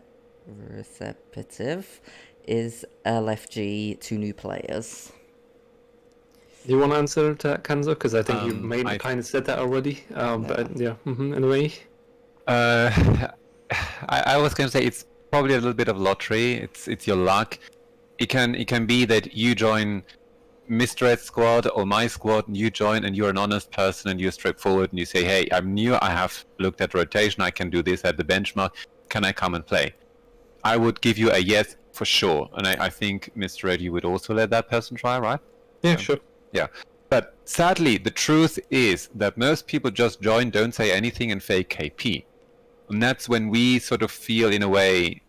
is LFG to new players? Do you want to answer that, Kenzo? Because I think you kind of said that already. But yeah, in a way. I was going to say it's probably a little bit of lottery. It's your luck. It can be that you join Misterred squad or my squad, and you join and you're an honest person and you're straightforward and you say, hey, I'm new, I have looked at rotation, I can do this at the benchmark, can I come and play? I would give you a yes for sure, and I think Misterred, you would also let that person try, right? Yeah, sure. Yeah. But sadly, the truth is that most people just join, don't say anything, and fake KP. And that's when we sort of feel, in a way,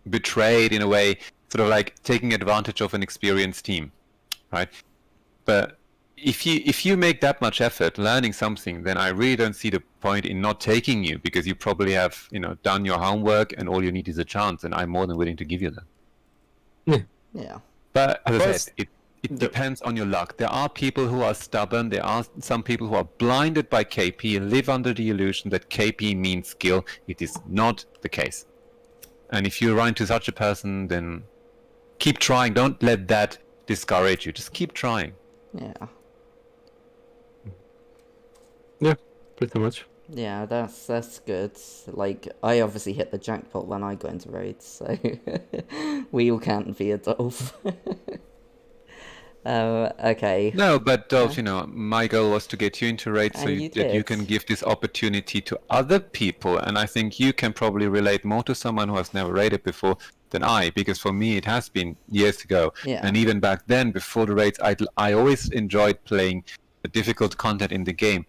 betrayed, in a way, sort of like taking advantage of an experienced team, right? But if you make that much effort learning something, then I really don't see the point in not taking you, because you probably have, done your homework, and all you need is a chance, and I'm more than willing to give you that. Yeah. But as I said, it depends on your luck. There are people who are stubborn. There are some people who are blinded by KP and live under the illusion that KP means skill. It is not the case. And if you run into such a person, then keep trying. Don't let that discourage you. Just keep trying. Yeah. Yeah, pretty much. Yeah, that's good. Like, I obviously hit the jackpot when I got into raids, so we all can't be a Dolph. Okay. No, but Dolph, my goal was to get you into raids so that you can give this opportunity to other people, and I think you can probably relate more to someone who has never raided before than I, because for me it has been years ago. Yeah. And even back then, before the raids, I always enjoyed playing the difficult content in the game,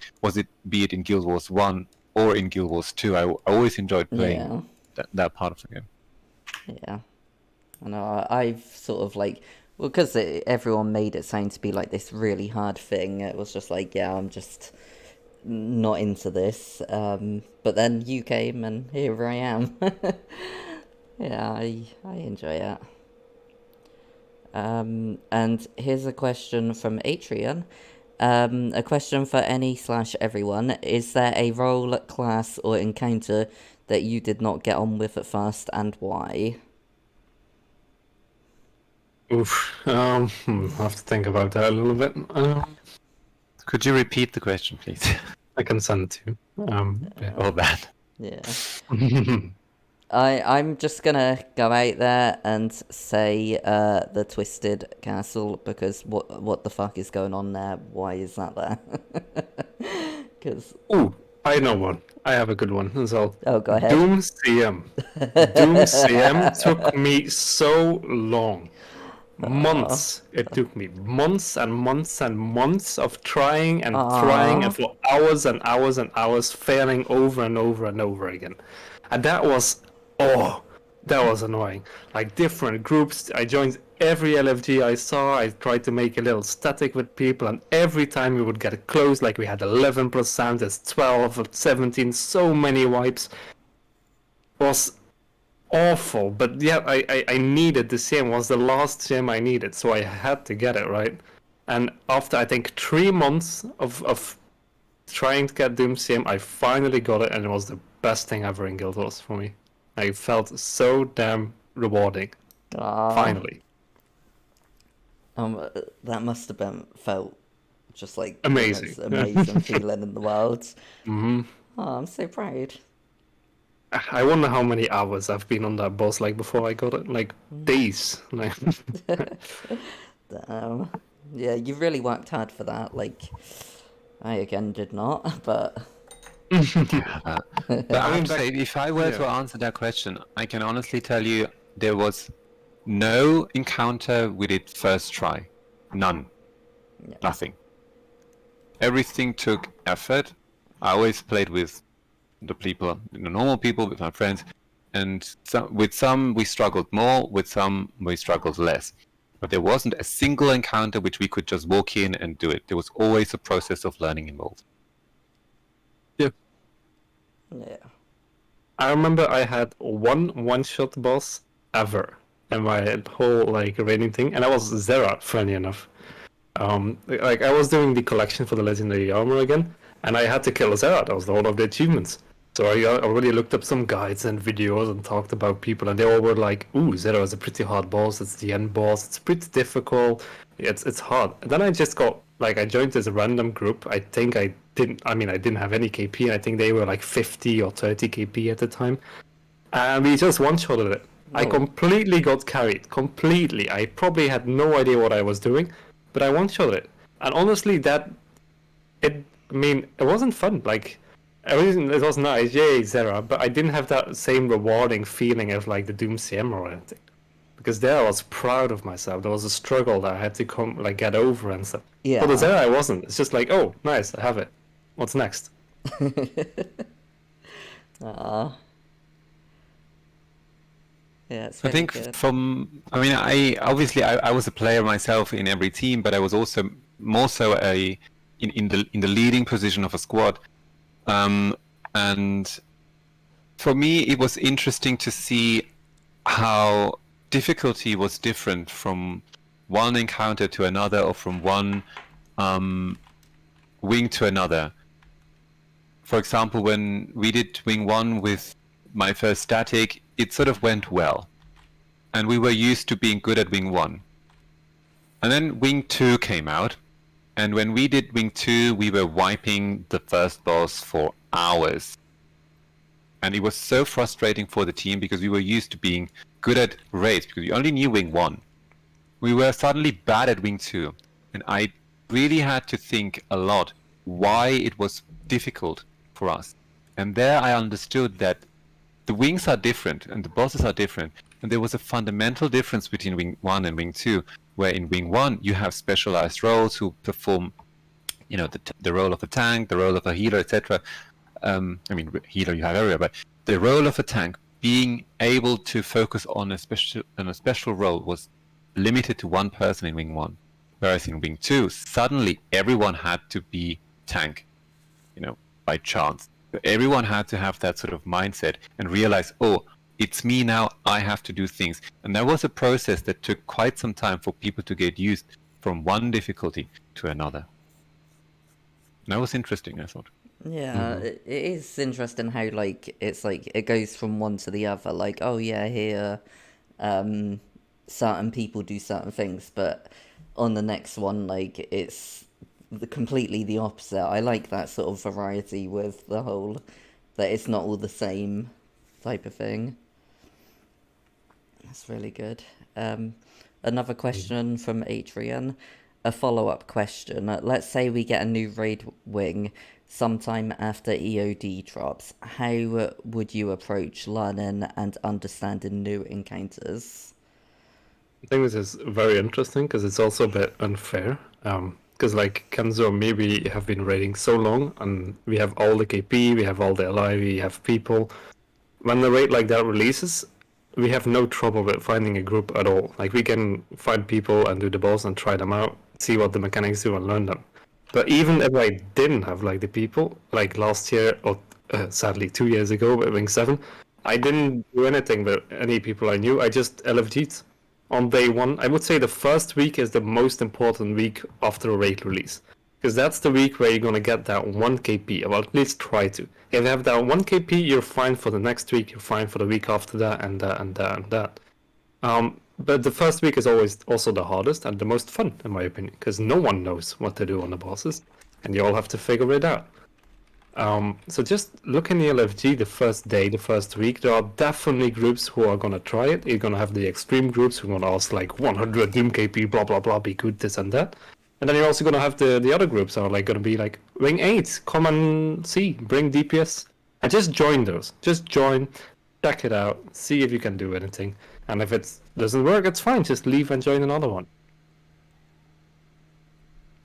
be it in Guild Wars 1 or in Guild Wars 2. I always enjoyed playing that part of the game. Yeah. I know, I've sort of like... Well, because everyone made it sound to be like this really hard thing, it was just like, yeah, I'm just not into this. But then you came and here I am. Yeah, I enjoy it. And here's a question from Atrian. A question for any/everyone. Is there a role, class, or encounter that you did not get on with at first, and why? Oof. I have to think about that a little bit. Could you repeat the question, please? I can send it to you. Yeah. All that. Yeah. I'm just gonna go out there and say the Twisted Castle, because what the fuck is going on there? Why is that there? Because Ooh, I know one. I have a good one as well. Oh, go ahead. Doom CM. Doom CM took me so long. Months. It took me months and months and months of trying and trying, and for hours and hours and hours, failing over and over and over again. And that was annoying. Like, different groups. I joined every LFG I saw. I tried to make a little static with people, and every time we would get close, like we had 11%, it's 12 or 17, so many wipes. Was awful, but yeah, I needed the sim. Was the last sim I needed, so I had to get it, right? And after, I think, 3 months of trying to get Doom sim, I finally got it, and it was the best thing ever in Guild Wars for me. I felt so damn rewarding. Finally. That must have been felt just like Amazing. the most amazing feeling in the world. Mm-hmm. Oh, I'm so proud. I wonder how many hours I've been on that boss, like, before I got it. Like, days. Like... Yeah, you really worked hard for that. Like, I again did not, but... But I have to say, if I were to answer that question, I can honestly tell you there was no encounter with it first try. None. Yeah. Nothing. Everything took effort. I always played with the people, the normal people, with my friends, and with some we struggled more, with some we struggled less. But there wasn't a single encounter which we could just walk in and do it. There was always a process of learning involved. Yeah. I remember I had one-shot boss ever in my whole, like, raiding thing, and that was Zera, funny enough. Like, I was doing the collection for the Legendary Armor again, and I had to kill Zera. That was one of the achievements. So I already looked up some guides and videos and talked about people, and they all were like, "Ooh, Zera is a pretty hard boss. It's the end boss. It's pretty difficult. It's hard." And then I just got, like, I joined this random group. I think I didn't have any KP, and I think they were like 50 or 30 KP at the time. And we just one-shotted it. I completely got carried. Completely. I probably had no idea what I was doing, but I one-shotted it. And honestly, it wasn't fun. Like, everything, it was nice, yay, Zera, but I didn't have that same rewarding feeling of, like, the Doom CM or anything. Because there I was proud of myself. There was a struggle that I had to get over and stuff. Yeah. For the Zera, I wasn't. It's just like, oh, nice, I have it. What's next? Aww. Yeah, it's I really think good. I was a player myself in every team, but I was also more so in the leading position of a squad. And for me, it was interesting to see how difficulty was different from one encounter to another, or from one wing to another. For example, when we did wing 1 with my first static, it sort of went well. And we were used to being good at wing 1. And then wing 2 came out. And when we did wing 2, we were wiping the first boss for hours. And it was so frustrating for the team, because we were used to being good at raids, because we only knew wing 1. We were suddenly bad at wing 2. And I really had to think a lot why it was difficult for us. And there I understood that the wings are different and the bosses are different. And there was a fundamental difference between wing 1 and wing 2, where in wing 1 you have specialized roles who perform, the role of a tank, the role of a healer, etc. Healer you have everywhere, but the role of a tank, being able to focus on a special role, was limited to one person in wing 1. Whereas in wing 2, suddenly everyone had to be tank, by chance. So everyone had to have that sort of mindset and realize, oh, it's me now, I have to do things. And that was a process that took quite some time for people to get used from one difficulty to another. And that was interesting, I thought. Yeah, it is interesting how, like, it's like it goes from one to the other. Like, oh yeah, here, certain people do certain things, but on the next one, like, it's completely the opposite. I like that sort of variety with the whole, that it's not all the same type of thing. That's really good. Another question from Adrian. A follow-up question. Let's say we get a new raid wing sometime after EOD drops. How would you approach learning and understanding new encounters? I think this is very interesting because it's also a bit unfair. Because like Kenzo, maybe have been raiding so long, and we have all the KP, we have all the LI, we have people. When the raid like that releases, we have no trouble with finding a group at all. Like we can find people and do the balls and try them out, see what the mechanics do and learn them. But even if I didn't have like the people, like last year or sadly 2 years ago with Wing 7, I didn't do anything with any people I knew. I just LFG'd on day one. I would say the first week is the most important week after a raid release. Because that's the week where you're going to get that 1 KP, or at least try to. If you have that 1 KP, you're fine for the next week, you're fine for the week after that, and that, and that, and that. But the first week is always also the hardest and the most fun, in my opinion, because no one knows what to do on the bosses, and you all have to figure it out. So just look in the LFG the first day, the first week. There are definitely groups who are going to try it. You're going to have the extreme groups who are going to ask like 100 Doom KP, blah, blah, blah, be good, this and that. And then you're also going to have the other groups are like going to be like, Wing 8, come and see, bring DPS. And just join those. Just join, check it out, see if you can do anything. And if it doesn't work, it's fine. Just leave and join another one.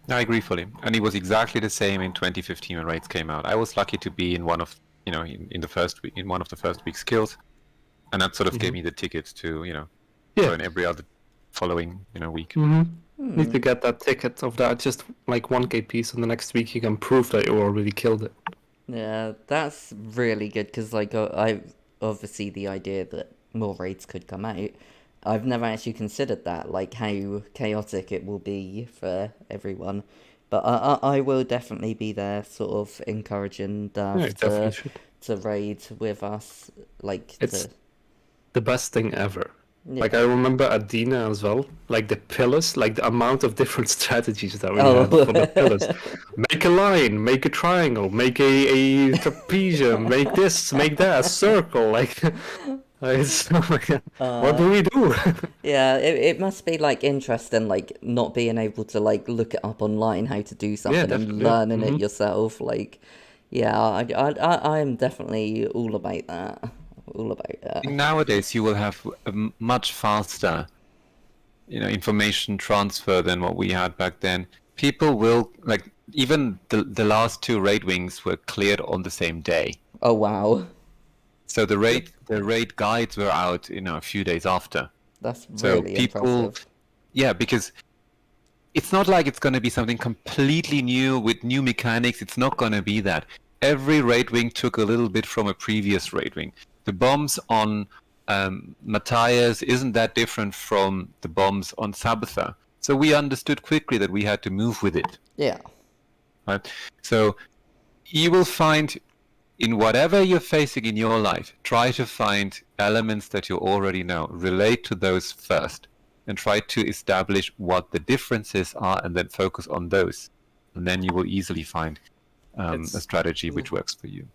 I agree fully. And it was exactly the same in 2015 when raids came out. I was lucky to be in one of, in the first week, in one of the first week's kills. And that sort of gave me the ticket to, join every other following, week. Need to get that ticket of that just like 1 KP, so the next week you can prove that you already killed it. Yeah, that's really good because like I obviously the idea that more raids could come out. I've never actually considered that, like how chaotic it will be for everyone. But I will definitely be there, sort of encouraging DERV to raid with us. Like it's the best thing ever. Yeah. Like I remember at Dina as well, like the pillars, like the amount of different strategies that we had for the pillars. Make a line, make a triangle, make a trapezium, make this, make that, a circle. Like, what do we do? Yeah, it must be like interesting, like not being able to like look it up online how to do something and learning it yourself. Like, yeah, I am definitely all about that. All about that. Nowadays, you will have a much faster, information transfer than what we had back then. People will like even the last 2 raid wings were cleared on the same day. Oh wow! So the raid guides were out, a few days after. That's really impressive. Yeah, because it's not like it's going to be something completely new with new mechanics. It's not going to be that. Every raid wing took a little bit from a previous raid wing. The bombs on Matthias isn't that different from the bombs on Sabbatha. So we understood quickly that we had to move with it. Yeah. Right. So you will find in whatever you're facing in your life, try to find elements that you already know. Relate to those first and try to establish what the differences are and then focus on those. And then you will easily find a strategy which works for you.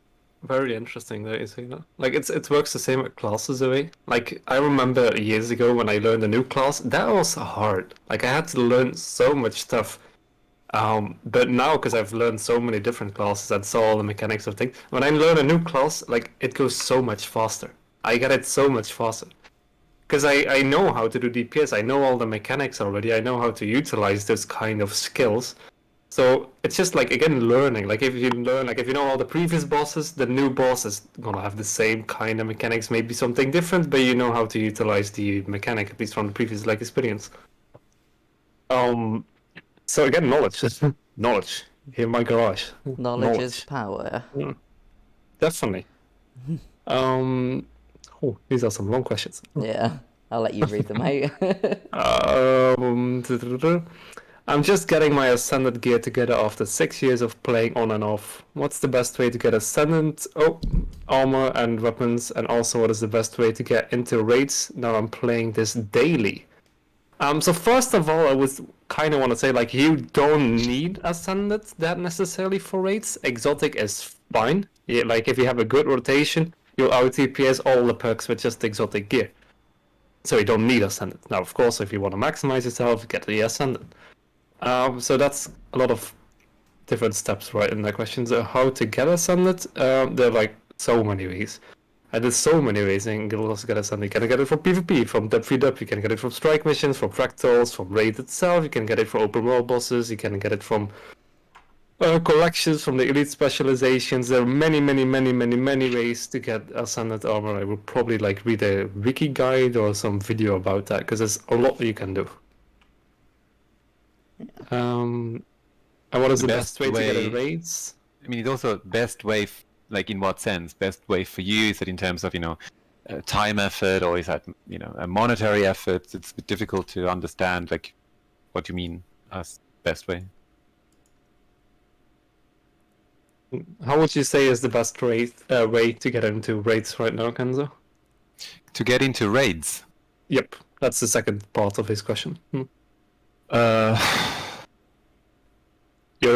Very interesting that you say that. Like it works the same with classes away. Like I remember years ago when I learned a new class, that was hard. Like I had to learn so much stuff. But now because I've learned so many different classes and saw all the mechanics of things, when I learn a new class, like it goes so much faster. I get it so much faster. Because I know how to do DPS, I know all the mechanics already, I know how to utilize those kind of skills. So it's just like, again, learning. Like if you learn, like if you know all the previous bosses, the new boss is gonna have the same kind of mechanics, maybe something different, but you know how to utilize the mechanic, at least from the previous like experience. So again, knowledge. Knowledge. Here in my garage. Knowledge is power. Yeah. Definitely. These are some long questions. Yeah, I'll let you read them out. I'm just getting my Ascendant gear together after 6 years of playing on and off. What's the best way to get Ascendant armor and weapons? And also, what is the best way to get into raids now I'm playing this daily? So first of all, I would kind of want to say, like, you don't need Ascended that necessarily for raids. Exotic is fine. Yeah, like, if you have a good rotation, you'll out-DPS all the perks with just exotic gear. So you don't need Ascended. Now, of course, if you want to maximize yourself, get the Ascended. So that's a lot of different steps, right, in the questions. How to get Ascended? There are, like, so many ways. I did so many ways in guilds to get Ascended. You can get it from PvP, from DERV, you can get it from strike missions, from fractals, from raid itself, you can get it from open world bosses, you can get it from collections, from the elite specializations. There are many ways to get Ascended armor. I would probably like read a wiki guide or some video about that, because there's a lot you can do. And what is the best way to get in raids? I mean, it's also best way, like in what sense? Best way for you? Is it in terms of, time effort, or is that, a monetary effort? It's a bit difficult to understand, like, what you mean as best way. How would you say is the best way to get into raids right now, Kenzo? To get into raids? Yep, that's the second part of his question. You're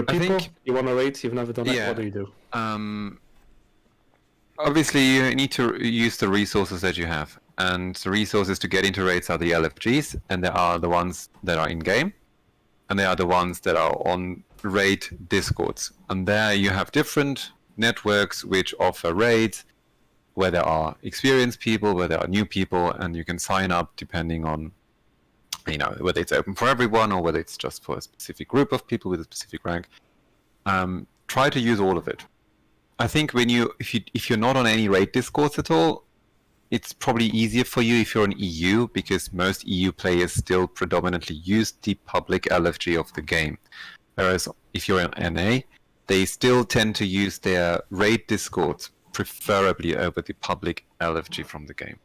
a people, you want to raid, you've never done it, what do you do? Obviously, you need to use the resources that you have. And the resources to get into raids are the LFGs, and there are the ones that are in-game, and there are the ones that are on raid discords. And there you have different networks which offer raids, where there are experienced people, where there are new people, and you can sign up depending on, whether it's open for everyone or whether it's just for a specific group of people with a specific rank. Try to use all of it. I think if you're not on any raid discords at all, it's probably easier for you if you're an EU, because most EU players still predominantly use the public LFG of the game. Whereas if you're an NA, they still tend to use their raid discords, preferably over the public LFG from the game.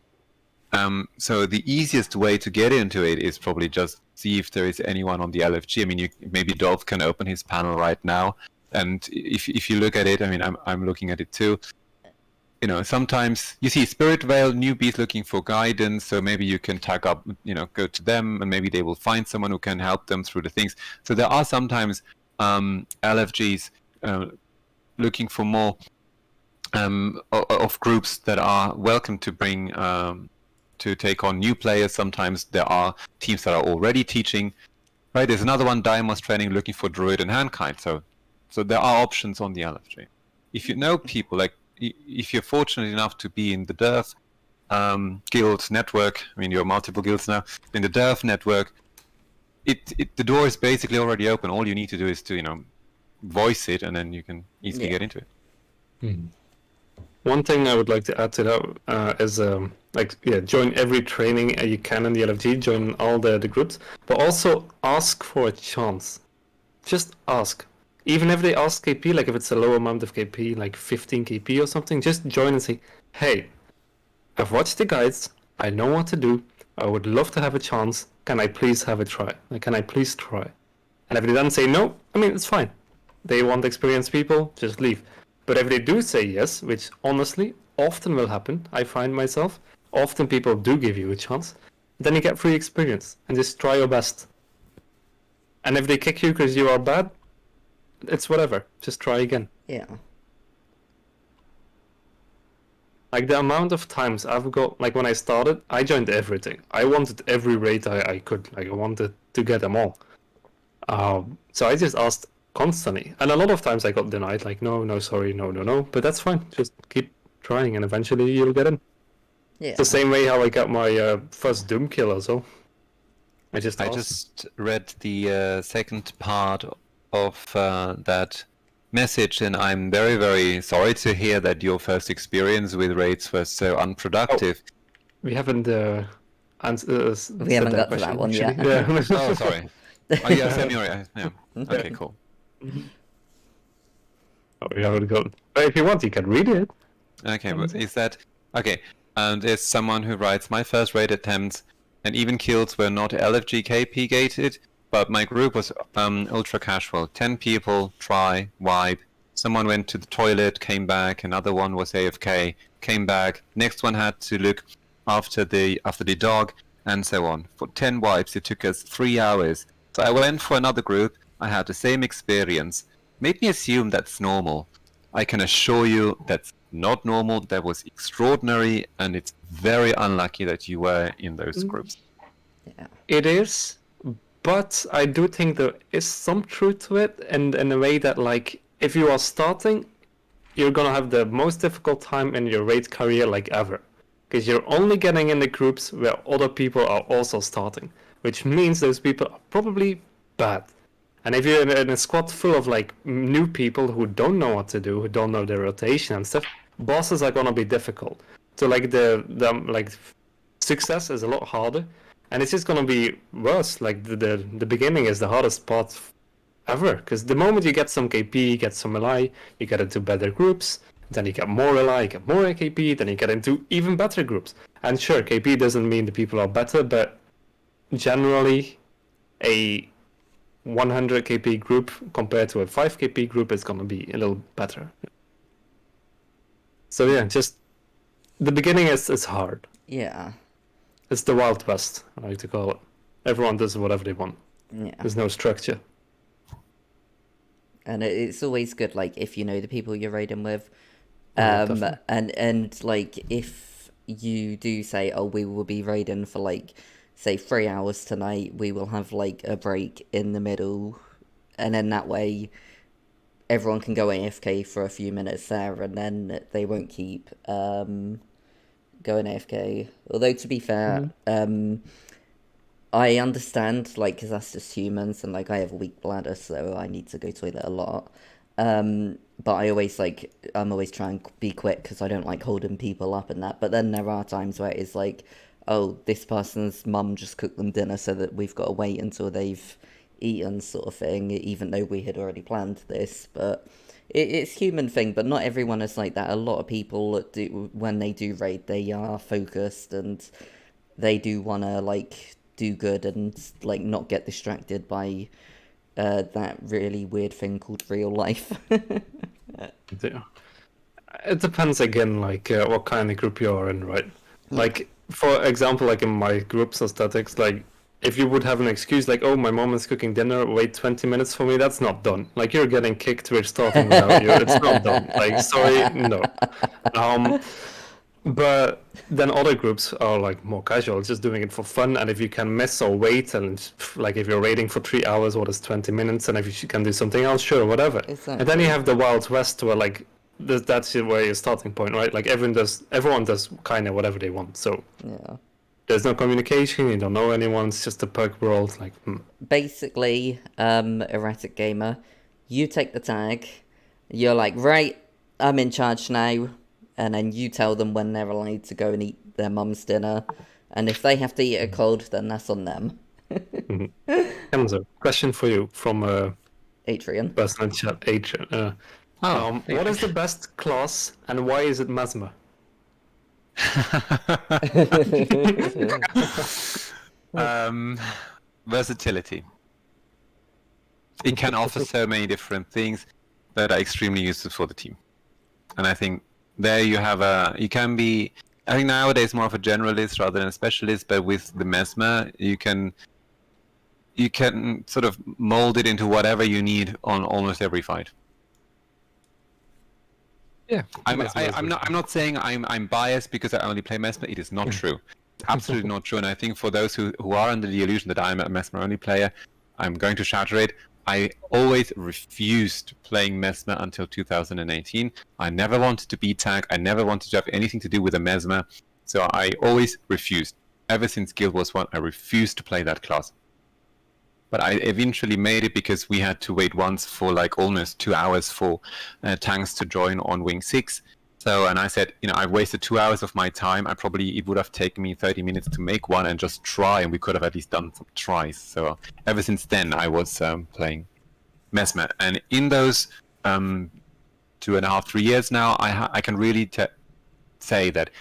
So the easiest way to get into it is probably just see if there is anyone on the LFG. I mean, maybe DERV can open his panel right now, and if you look at it, I mean, I'm looking at it too. Sometimes you see Spirit Veil newbies looking for guidance, so maybe you can tag up, go to them, and maybe they will find someone who can help them through the things. So there are sometimes LFGs looking for more of groups that are welcome to bring to take on new players. Sometimes there are teams that are already teaching. Right? There's another one, Daimos Training, looking for Druid and Handkind. So there are options on the LFG. If you know people, like if you're fortunate enough to be in the DERV guild network, I mean, you're multiple guilds now, in the DERV network, the door is basically already open. All you need to do is to, voice it, and then you can easily get into it. One thing I would like to add to that is, join every training you can in the LFG, join all the groups, but also ask for a chance. Just ask. Even if they ask KP, like if it's a low amount of KP, like 15 KP or something, just join and say, hey, I've watched the guides, I know what to do, I would love to have a chance, can I please have a try? Like, can I please try? And if they then say no, I mean, it's fine. They want experienced people, just leave. But if they do say yes, which honestly often will happen, I find myself, often people do give you a chance, then you get free experience, and just try your best. And if they kick you because you are bad, it's whatever, just try again. Yeah. Like the amount of times I've got, like when I started, I joined everything. I wanted every raid I could, like I wanted to get them all. So I just asked constantly, and a lot of times I got denied, like no, sorry, no, but that's fine, just keep trying and eventually you'll get in. Yeah. It's the same way how I got my first Doom kill also. I just read the second part of that message, and I'm very, very sorry to hear that your first experience with raids was so unproductive. We haven't we haven't got to that one yet. Yeah. Oh, sorry. Oh, yeah, Samurai. Yeah. Okay, cool. Oh, we haven't got. But if you want, you can read it. Okay, but is that okay? And there's someone who writes, my first raid attempts and even kills were not LFG KP gated, but my group was ultra casual. 10 people, try, wipe. Someone went to the toilet, came back. Another one was AFK, came back. Next one had to look after the dog, and so on. For 10 wipes, it took us 3 hours. So I went for another group. I had the same experience. Made me assume that's normal. I can assure you that's not normal. That was extraordinary, and it's very unlucky that you were in those groups. Yeah. It is, but I do think there is some truth to it, and in a way that, like, if you are starting, you're gonna have the most difficult time in your raid career, like, ever. Because you're only getting in the groups where other people are also starting, which means those people are probably bad. And if you're in a squad full of, like, new people who don't know what to do, who don't know their rotation and stuff, bosses are gonna be difficult. So, like, the success is a lot harder, and it's just gonna be worse. Like, the beginning is the hardest part ever, because the moment you get some KP, you get some LI, you get into better groups, then you get more LI, you get more KP, then you get into even better groups. And sure, KP doesn't mean the people are better, but generally a 100 KP group compared to a 5 KP group is gonna be a little better. So yeah, just the beginning is hard. Yeah. It's the Wild West, I like to call it. Everyone does whatever they want. Yeah. There's no structure. And it's always good, like, if you know the people you're raiding with. Yeah, and like, if you do say, oh, we will be raiding for, like, say 3 hours tonight, we will have, like, a break in the middle, and then that way everyone can go AFK for a few minutes there, and then they won't keep going AFK. Although, to be fair, I understand, like, because that's just humans, and, like, I have a weak bladder, so I need to go toilet a lot. But I'm always trying to be quick, because I don't like holding people up and that. But then there are times where it's like, oh, this person's mum just cooked them dinner, so that we've got to wait until they've eaten, sort of thing, even though we had already planned this. But it's human thing, but not everyone is like that. A lot of people do, when they do raid, they are focused, and they do want to, like, do good and, like, not get distracted by that really weird thing called real life. Yeah. It depends again, like, what kind of group you're in, right? Like, for example, like in my groups aesthetics, like, if you would have an excuse like, oh, my mom is cooking dinner, wait 20 minutes for me, that's not done. Like, you're getting kicked, we're starting without you, it's not done. Like, sorry, no. But then other groups are, like, more casual, just doing it for fun, and if you can miss or wait, and, like, if you're waiting for 3 hours, what is 20 minutes, and if you can do something else, sure, whatever. Exactly. And then you have the Wild West, where, like, that's where your starting point, right? Like, everyone does kind of whatever they want, so Yeah. there's no communication, you don't know anyone, it's just a perk world, like, Basically, erratic gamer, you take the tag, you're like, right, I'm in charge now, and then you tell them when they're allowed to go and eat their mum's dinner, and if they have to eat it cold, then that's on them. Kenzo, question for you from Adrian. personal chat, Adrian. What is the best class, and why is it Mesmer? Versatility. It can offer so many different things that are extremely useful for the team. And I think there you have you can be, I think nowadays more of a generalist rather than a specialist, but with the Mesmer, you can sort of mold it into whatever you need on almost every fight. Yeah, I'm not saying I'm biased because I only play Mesmer. It is not true. It's absolutely not true. And I think for those who are under the illusion that I'm a Mesmer only player, I'm going to shatter it. I always refused playing Mesmer until 2018. I never wanted to be tag. I never wanted to have anything to do with a Mesmer. So I always refused. Ever since Guild Wars 1, I refused to play that class. But I eventually made it because we had to wait once for like almost 2 hours for tanks to join on Wing 6. So, and I said, I've wasted 2 hours of my time. It would have taken me 30 minutes to make one and just try, and we could have at least done some tries. So ever since then, I was playing Mesmer. And in those 2.5, 3 years now, I can really say that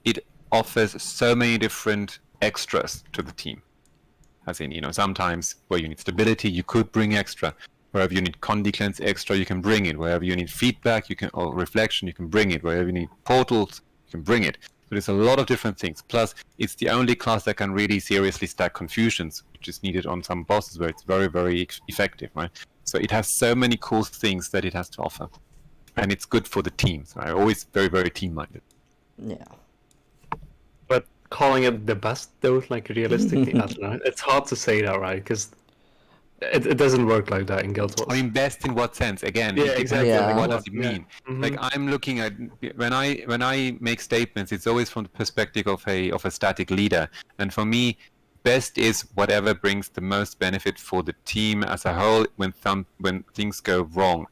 it offers so many different extras to the team. As in, sometimes where you need stability, you could bring extra. Wherever you need Condi Cleanse extra, you can bring it. Wherever you need feedback, or reflection, you can bring it. Wherever you need portals, you can bring it. there's a lot of different things. Plus, it's the only class that can really seriously stack confusions, which is needed on some bosses where it's very, very effective, right? So it has so many cool things that it has to offer. And it's good for the teams, right? Always very, very team-minded. Yeah. But calling it the best, though, like realistically, I don't know. It's hard to say that, right? Because it doesn't work like that in Guild Wars. I mean, best in what sense? Again, Yeah, it depends exactly. on Yeah. what does it mean. Like Mhm. I'm looking at when I make statements, it's always from the perspective of a static leader. And for me, best is whatever brings the most benefit for the team as a whole when things go wrong.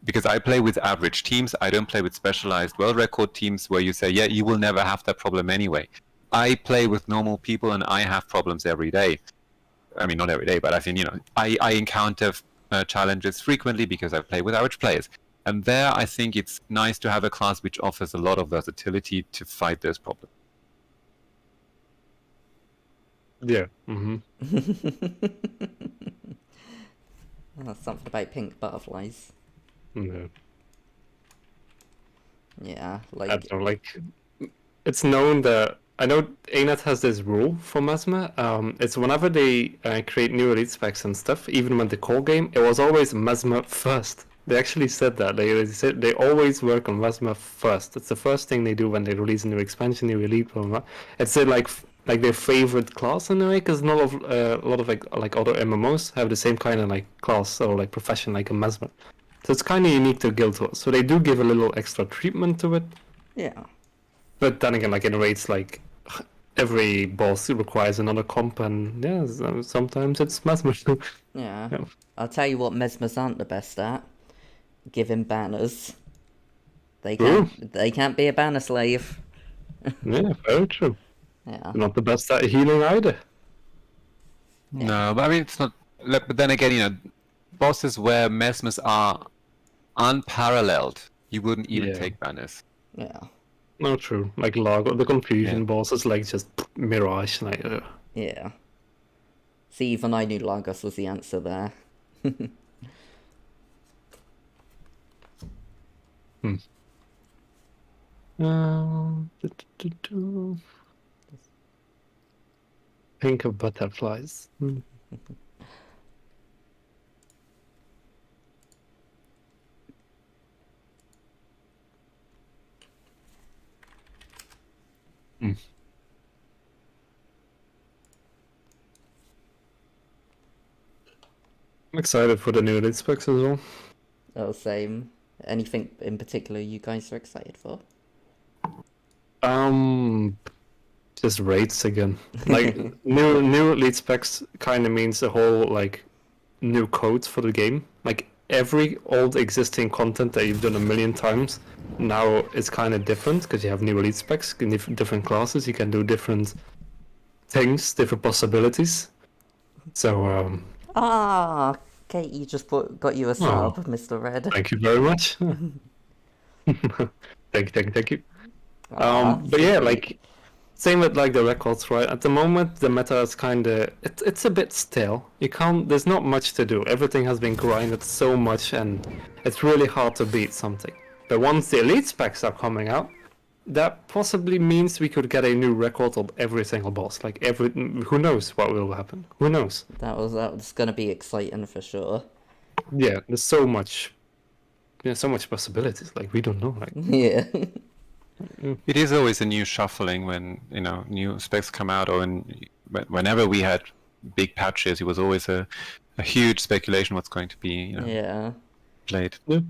Because I play with average teams, I don't play with specialized well-record teams where you say, yeah, you will never have that problem anyway. I play with normal people and I have problems every day. I mean, not every day, but I think, I encounter challenges frequently because I play with average players. And there, I think it's nice to have a class which offers a lot of versatility to fight those problems. Yeah. Something about pink butterflies. No. Yeah, I like... don't know, like, it's known that I know ANET has this rule for Mesmer. It's whenever they create new elite specs and stuff, even when the core game, it was always Mesmer first. They actually said that. They said they always work on Mesmer first. It's the first thing they do when they release a new expansion, new elite, blah, blah, blah. It's like their favorite class in a way, because a lot of like other MMOs have the same kind of like class or like profession like a Mesmer. So it's kind of unique to Guild Wars. So they do give a little extra treatment to it. Yeah. But then again, like in raids, like every boss requires another comp, and yeah, sometimes it's Mesmer. Yeah. Yeah. I'll tell you what Mesmers aren't the best at. Giving banners. They True. can't be a banner slave. Yeah, very true. Yeah. Not the best at healing either. Yeah. No, but I mean, it's not. But then again, bosses where mesmers are unparalleled, you wouldn't even Yeah. take banners. Yeah. No, true. Like Lago, the confusion Yeah. boss is like just Mirage. Like, Yeah. See, even I knew Lagos was the answer there. Think of butterflies. I'm excited for the new elite specs as well. Oh, same. Anything in particular you guys are excited for? Just raids again. Like new elite specs kind of means a whole like new code for the game. Like every old existing content that you've done a million times now is kind of different because you have new elite specs, different classes. You can do different things, different possibilities. So Ah, Katie just got you a sub, Mr. Red. thank you very much. Thank you. Ah, But yeah, sweet. like same with like the records, right? At the moment, the meta is kind of it's a bit stale. There's not much to do. Everything has been grinded so much, and it's really hard to beat something. But once the elite specs are coming out, that possibly means we could get a new record on every single boss. Like who knows what will happen? Who knows? That was gonna be exciting for sure. Yeah, there's so much possibilities. Like we don't know. Like Yeah. It is always a new shuffling when new specs come out, or whenever we had big patches, it was always a huge speculation what's going to be Yeah. played. Yeah.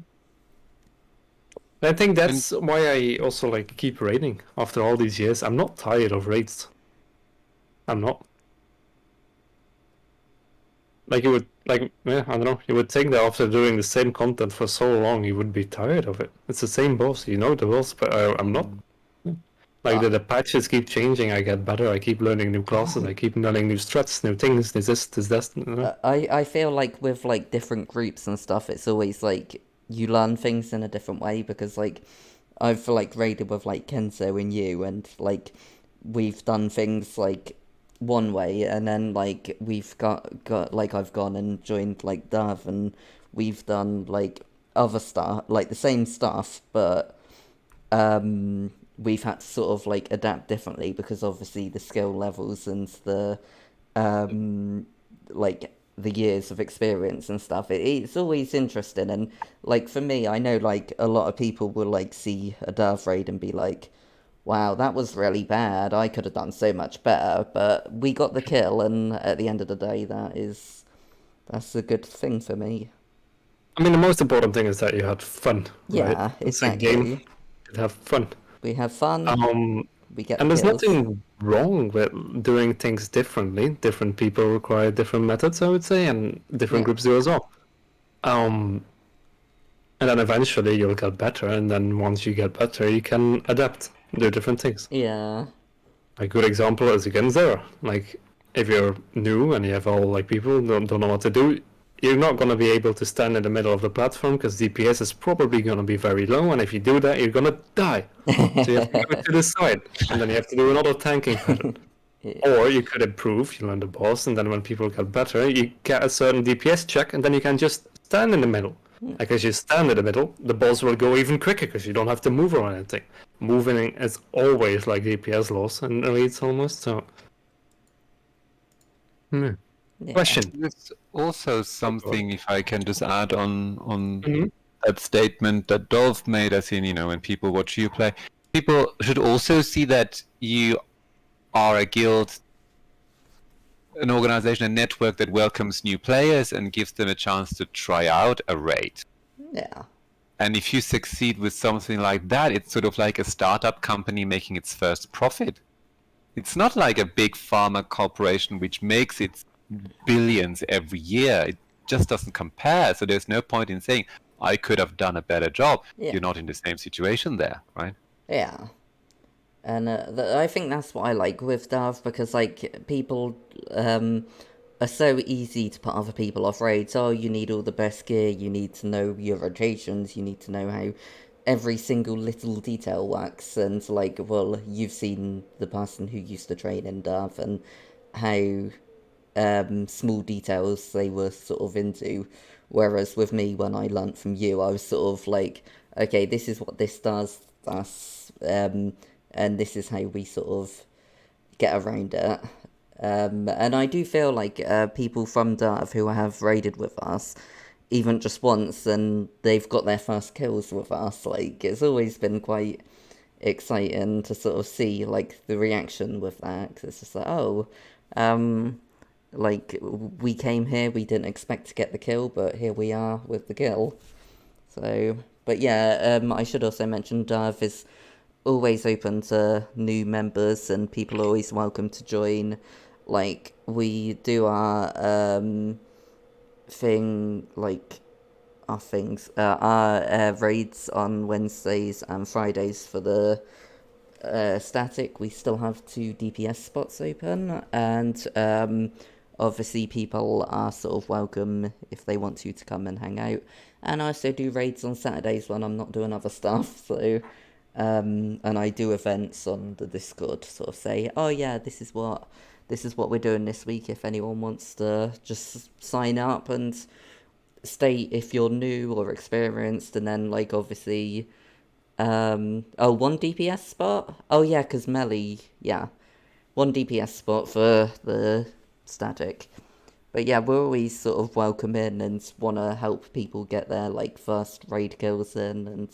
I think that's why I also like keep raiding after all these years. I'm not tired of raids. I'm not. Like you would I don't know. You would think that after doing the same content for so long, you would be tired of it. It's the same boss, the boss, but I'm not. Like the patches keep changing, I get better. I keep learning new classes. I keep learning new strats, new things. This, that. I feel like with like different groups and stuff, it's always like you learn things in a different way because like I've like raided with like Kenzo and you, and like we've done things like one way, and then like we've got like I've gone and joined like DERV, and we've done like other stuff, like the same stuff, but we've had to sort of like adapt differently because obviously the skill levels and the like the years of experience and stuff. It's always interesting, and like for me, I know like a lot of people will like see a DERV raid and be like, "Wow, that was really bad. I could have done so much better." But we got the kill, and at the end of the day, that's a good thing for me. I mean, the most important thing is that you had fun, right? Yeah, It's a game. exactly. You have fun. We have fun. We get the And there's kills. nothing wrong with doing things differently. Different people require different methods, I would say, and different Yeah. groups do as well. And then eventually you'll get better, and then once you get better, you can adapt, do different things. Yeah. A good example is again Zero. Like, if you're new and you have all like people don't know what to do, you're not going to be able to stand in the middle of the platform because DPS is probably going to be very low, and if you do that, you're going to die. So you have to go to the side, and then you have to do another tanking pattern. Yeah. Or you could improve, you learn the boss, and then when people get better, you get a certain DPS check, and then you can just stand in the middle. Like, as you stand in the middle, the boss will go even quicker because you don't have to move or anything. Moving is always like DPS loss and elites almost, so. Yeah. Question. There's also something, if I can just add on Mhm. that statement that Dolph made, as in, when people watch you play, people should also see that you are a guild, an organization, a network that welcomes new players and gives them a chance to try out a raid. Yeah. And if you succeed with something like that, it's sort of like a startup company making its first profit. It's not like a big pharma corporation which makes its billions every year. It just doesn't compare. So there's no point in saying, I could have done a better job. Yeah. You're not in the same situation there, right? Yeah. And I think that's what I like with DAV, because like people are so easy to put other people off raids. Oh, you need all the best gear, you need to know your rotations, you need to know how every single little detail works. And like, well, you've seen the person who used to train in DAV and how small details they were sort of into. Whereas with me, when I learnt from you, I was sort of like, okay, this is what this does, and this is how we sort of get around it. And I do feel like people from DERV who have raided with us, even just once, and they've got their first kills with us, like, it's always been quite exciting to sort of see, like, the reaction with that, 'cause it's just like, oh, like, we came here, we didn't expect to get the kill, but here we are with the kill. So, but yeah, I should also mention DERV is always open to new members, and people are always welcome to join. Like, we do our thing, like, our raids on Wednesdays and Fridays for the static. We still have 2 DPS spots open, and obviously people are sort of welcome if they want to come and hang out. And I also do raids on Saturdays when I'm not doing other stuff, so and I do events on the Discord, sort of say, oh yeah, this is what we're doing this week, if anyone wants to just sign up, and state if you're new or experienced. And then, like, obviously, 1 DPS spot. Oh yeah, because Melly, yeah, 1 DPS spot for the static. But yeah, we're always sort of welcome in and want to help people get their, like, first raid kills in,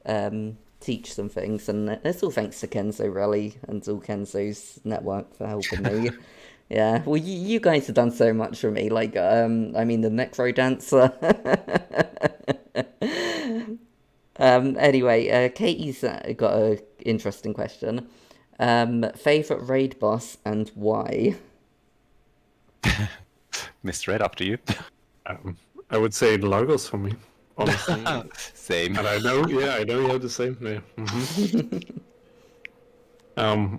and teach some things. And it's all thanks to Kenzo, really, and all Kenzo's network for helping me. Yeah, well, you guys have done so much for me. Like, I mean, the Necro Dancer. Anyway, Katie's got an interesting question. Favorite raid boss and why? Misterred, up to you. I would say Largos for me, honestly. Same. And I know you have the same. Yeah.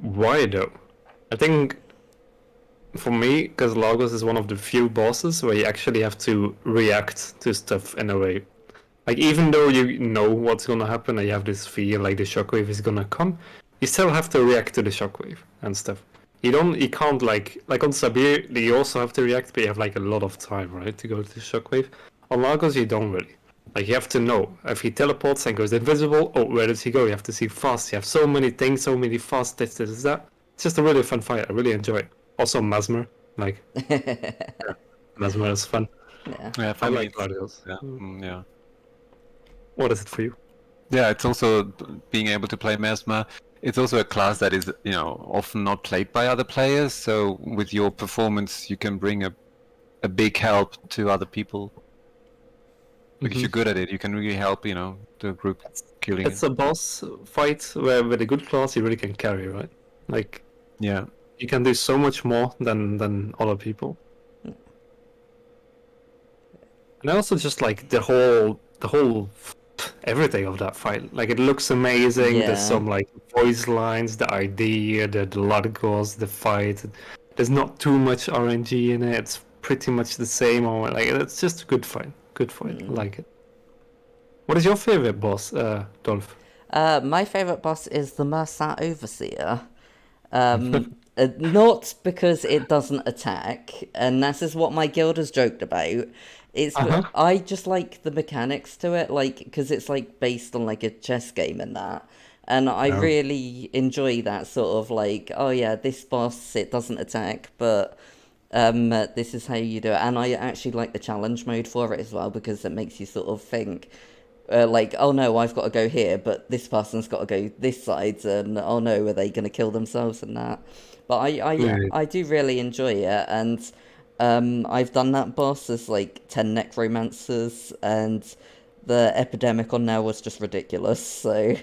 Why though? I think for me, because Lagos is one of the few bosses where you actually have to react to stuff in a way. Like, even though you know what's gonna happen and you have this feel like the shockwave is gonna come, you still have to react to the shockwave and stuff. You can't like on Sabir, you also have to react, but you have like a lot of time, right, to go to the shockwave. On Lagos, you don't really. Like, you have to know. If he teleports and goes invisible, oh, where does he go? You have to see fast. You have so many things, so many fast this, that. It's just a really fun fight. I really enjoy it. Also, Mesmer. Like, yeah, Mesmer is fun. Yeah, for I me, like it's, Gladios. yeah, yeah. What is it for you? Yeah, it's also being able to play Mesmer. It's also a class that is, often not played by other players. So with your performance, you can bring a big help to other people. Like if you're good at it, you can really help, the group killing It's it. a boss fight where with a good class you really can carry, right? Like, Yeah. you can do so much more than other people. And I also just like the whole everything of that fight. Like, it looks amazing. There's Yeah. some like voice lines, the idea, the Largos, the fight. There's not too much RNG in it. It's pretty much the same. Or like, it's just a good fight. Good fight. I like it. What is your favorite boss, Dolph? My favorite boss is the Mersat Overseer. Not because it doesn't attack, and this is what my guild has joked about. I just like the mechanics to it, like, because it's like based on like a chess game and that, and I really enjoy that sort of like, oh yeah, this boss it doesn't attack, but this is how you do it, and I actually like the challenge mode for it as well because it makes you sort of think. Like, oh no, I've got to go here, but this person's got to go this side, and oh no, are they going to kill themselves and that? But I do really enjoy it, and I've done that boss as like 10 necromancers, and the epidemic on there was just ridiculous. So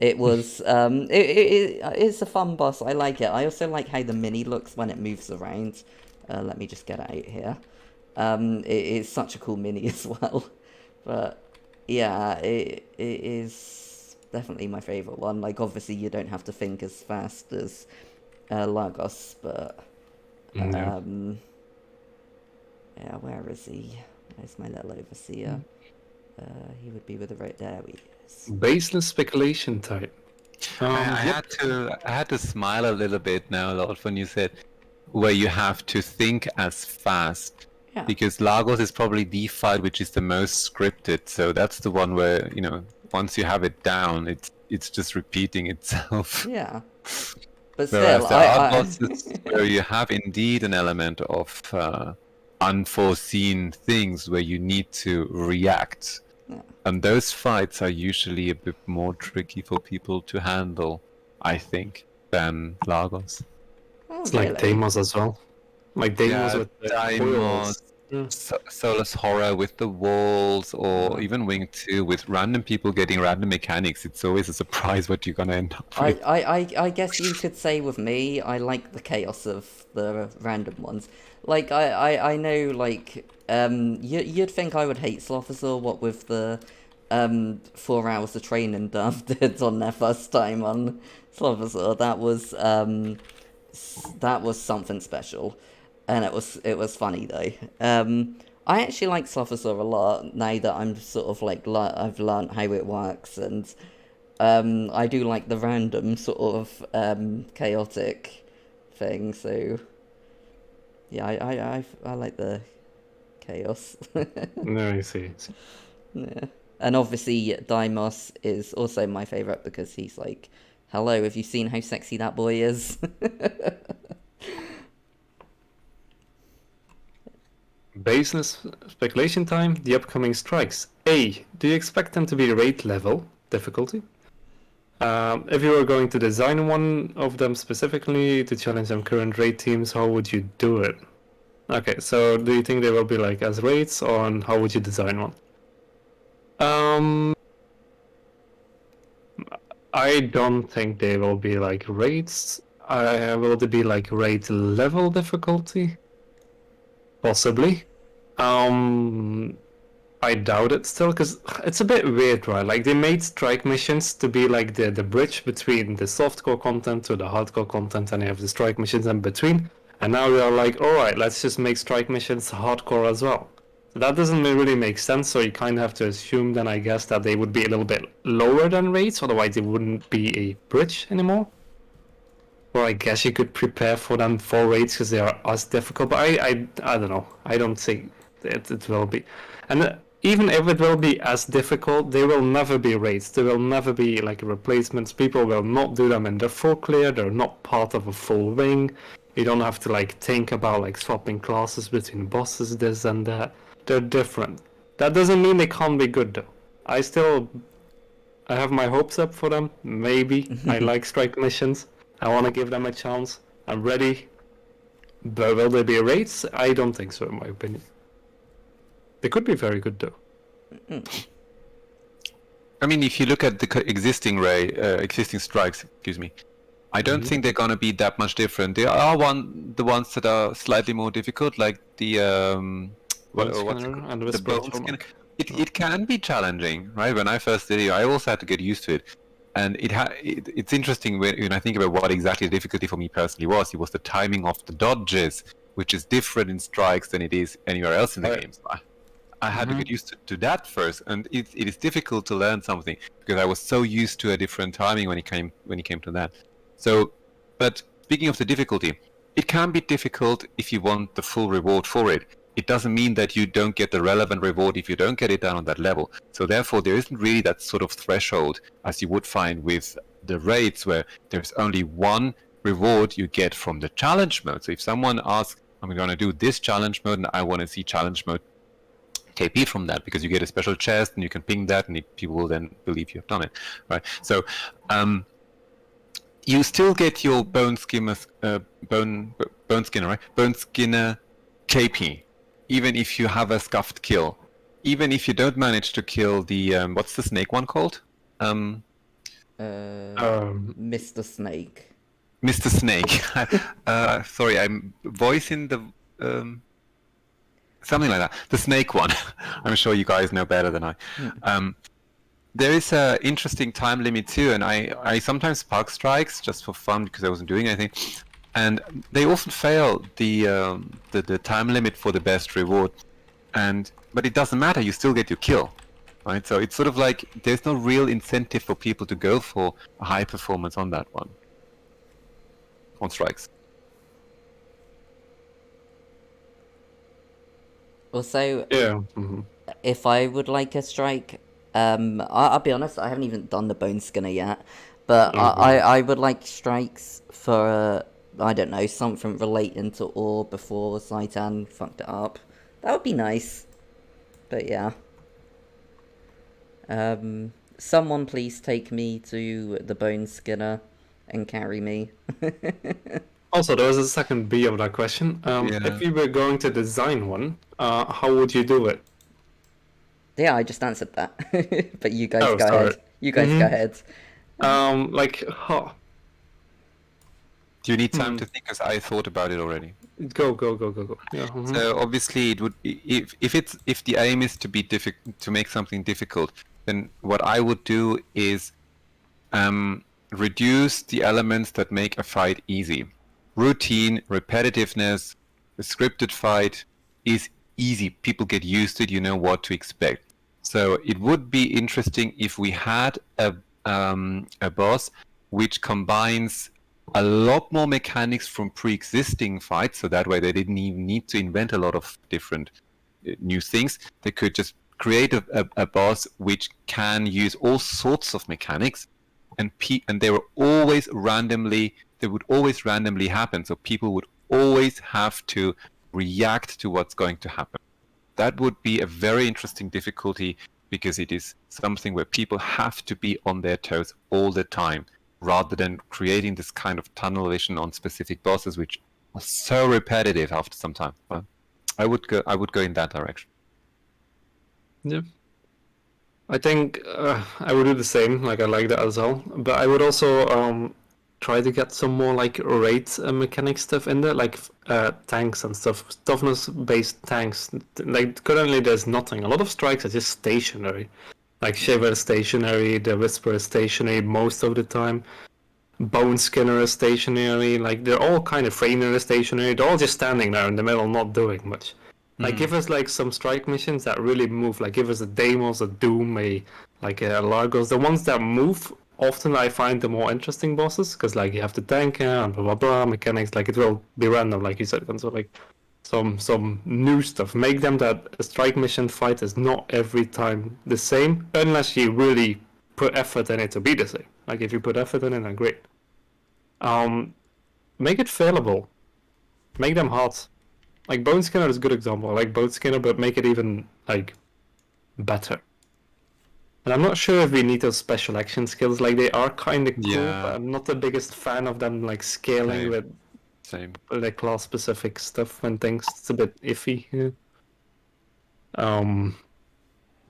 it was it's a fun boss. I like it. I also like how the mini looks when it moves around. Let me just get it out here. It's such a cool mini as well, but. Yeah, it is definitely my favourite one. Like, obviously, you don't have to think as fast as Lagos, but yeah, where is he? Where's my little overseer? He would be with the right there. He is. Baseless speculation type. I had to smile a little bit now, Lord, when you said where you have to think as fast. Yeah. Because Lagos is probably the fight which is the most scripted, so that's the one where, once you have it down, it's just repeating itself. Yeah. But Whereas still, there are bosses where you have indeed an element of unforeseen things where you need to react. Yeah. And those fights are usually a bit more tricky for people to handle, I think, than Lagos. It's like Deimos as well. Like Deimos with the Deimos, Solus Horror with the walls, or even Wing 2 with random people getting random mechanics. It's always a surprise what you're gonna end up with. I guess you could say with me, I like the chaos of the random ones. Like, I know, like, you'd think I would hate Slothazor, what with the 4 hours of training DERV did on their first time on Slothazor. That was something special. And it was funny though. I actually like Slothazor a lot now that I'm sort of like I've learned how it works, and I do like the random sort of chaotic thing. So yeah, I like the chaos. No, I see. Yeah, and obviously Deimos is also my favorite because he's like, hello, have you seen how sexy that boy is? Baseless speculation time, the upcoming strikes. A, do you expect them to be rate level difficulty? If you were going to design one of them specifically to challenge some current raid teams, how would you do it? Okay, so do you think they will be like as raids, or how would you design one? I don't think they will be like raids. Will they be like raid level difficulty? Possibly. I doubt it still, because it's a bit weird, right? Like, they made strike missions to be like the bridge between the softcore content to the hardcore content, and you have the strike missions in between. And now we are like, alright, let's just make strike missions hardcore as well. So that doesn't really make sense, so you kind of have to assume then, I guess, that they would be a little bit lower than raids, otherwise they wouldn't be a bridge anymore. Or I guess you could prepare for them for raids because they are as difficult, but I don't know. I don't think it will be. And even if it will be as difficult, they will never be raids. There will never be like replacements. People will not do them in the full clear. They're not part of a full wing. You don't have to like think about like swapping classes between bosses, this and that. They're different. That doesn't mean they can't be good though. I have my hopes up for them. Maybe. I like strike missions. I want to give them a chance. I'm ready. But will they be raids? I don't think so, in my opinion. They could be very good though. I mean, if you look at the existing strikes, excuse me, I don't think they're gonna be that much different. There are the ones that are slightly more difficult, like the And the bone skin. It can be challenging, right? When I first did it, I also had to get used to it, and it's interesting when I think about what exactly the difficulty for me personally was. It was the timing of the dodges, which is different in strikes than it is anywhere else in the game. So I had to get used to that first, and it is difficult to learn something because I was so used to a different timing when it came to that. So, but speaking of the difficulty, it can be difficult if you want the full reward for it. It doesn't mean that you don't get the relevant reward if you don't get it down on that level. So therefore, there isn't really that sort of threshold as you would find with the raids where there's only one reward you get from the challenge mode. So if someone asks, I'm going to do this challenge mode and I want to see challenge mode KP from that, because you get a special chest and you can ping that and people will then believe you have done it, right? So you still get your bone skinner KP, even if you have a scuffed kill, even if you don't manage to kill the what's the snake one called? Mr. Snake. Mr. Snake. Sorry, I'm voicing the something like that. The snake one. I'm sure you guys know better than I. There is a interesting time limit too, and I sometimes spark strikes just for fun because I wasn't doing anything, and they often fail the time limit for the best reward, but it doesn't matter. You still get your kill, right? So it's sort of like there's no real incentive for people to go for a high performance on that one. On strikes. Also, Yeah. if I would like a strike, I'll be honest, I haven't even done the bone skinner yet, but I would like strikes for, I don't know, something relating to ore before Saitan fucked it up. That would be nice. But yeah. Someone please take me to the bone skinner and carry me. Also, there was a second B of that question. If you were going to design one, how would you do it? Yeah, I just answered that. But you guys go sorry. ahead. You guys go ahead. Do you need time to think? Because I thought about it already. Go. Yeah. So obviously, it would if the aim is to be to make something difficult, then what I would do is reduce the elements that make a fight easy. Routine, repetitiveness, a scripted fight is easy. People get used to it. You know what to expect. So it would be interesting if we had a boss which combines a lot more mechanics from pre-existing fights, so that way they didn't even need to invent a lot of different new things. They could just create a boss which can use all sorts of mechanics, and they would always randomly happen, so people would always have to react to what's going to happen. That would be a very interesting difficulty, because it is something where people have to be on their toes all the time, rather than creating this kind of tunnel vision on specific bosses, which are so repetitive after some time. Well, I would go in that direction. Yeah. I think I would do the same. Like, I like that as well. But I would also try to get some more like raid mechanic stuff in there, like tanks and stuff, toughness-based tanks. Like, currently there's nothing. A lot of strikes are just stationary. Like Shiver is stationary, the Whisper is stationary most of the time. Bone Skinner is stationary. Like, they're all kind of Framer is stationary. They're all just standing there in the middle, not doing much. Like, give us like some strike missions that really move. Like, give us a Deimos, a Doom, a Largos. The ones that move, often I find the more interesting bosses, because like you have the tank and blah blah blah mechanics. Like, it will be random, like you said, and so like some new stuff. Make them that a strike mission fight is not every time the same, unless you really put effort in it to be the same. Like if you put effort in it, then great. Make it failable. Make them hard. Like Bone Skinner is a good example. I like Bone Skinner, but make it even like better. And I'm not sure if we need those special action skills. Like they are kind of cool, but I'm not the biggest fan of them. Like scaling with the class specific stuff and things. It's a bit iffy.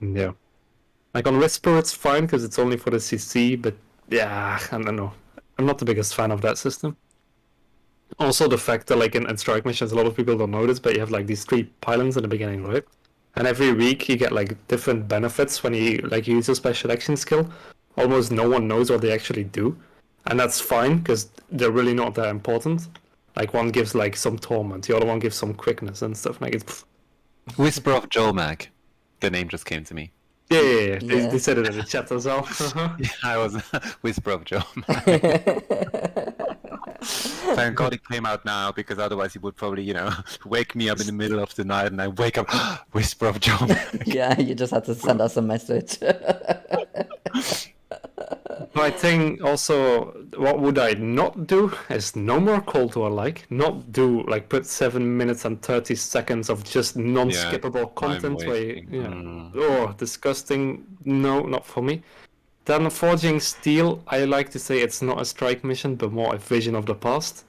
Yeah. Like on Whisper, it's fine because it's only for the CC. But yeah, I don't know. I'm not the biggest fan of that system. Also, the fact that like in strike missions, a lot of people don't notice, but you have like these 3 pylons in the beginning, right? And every week you get like different benefits when you like use a special action skill. Almost no one knows what they actually do, and that's fine because they're really not that important. Like one gives like some torment, the other one gives some quickness and stuff. Like it's Whisper of Jolmag. The name just came to me. Yeah. They said it in the chat as well. Yeah, I was Whisper of Jolmag. Thank God it came out now, because otherwise he would probably, wake me up in the middle of the night and I wake up, Whisper of Jolmag. Yeah, you just had to send us a message. I think also, what would I not do is no more Cold War not do like put 7 minutes and 30 seconds of just non-skippable content where disgusting. No, not for me. Then Forging Steel, I like to say it's not a strike mission, but more a vision of the past.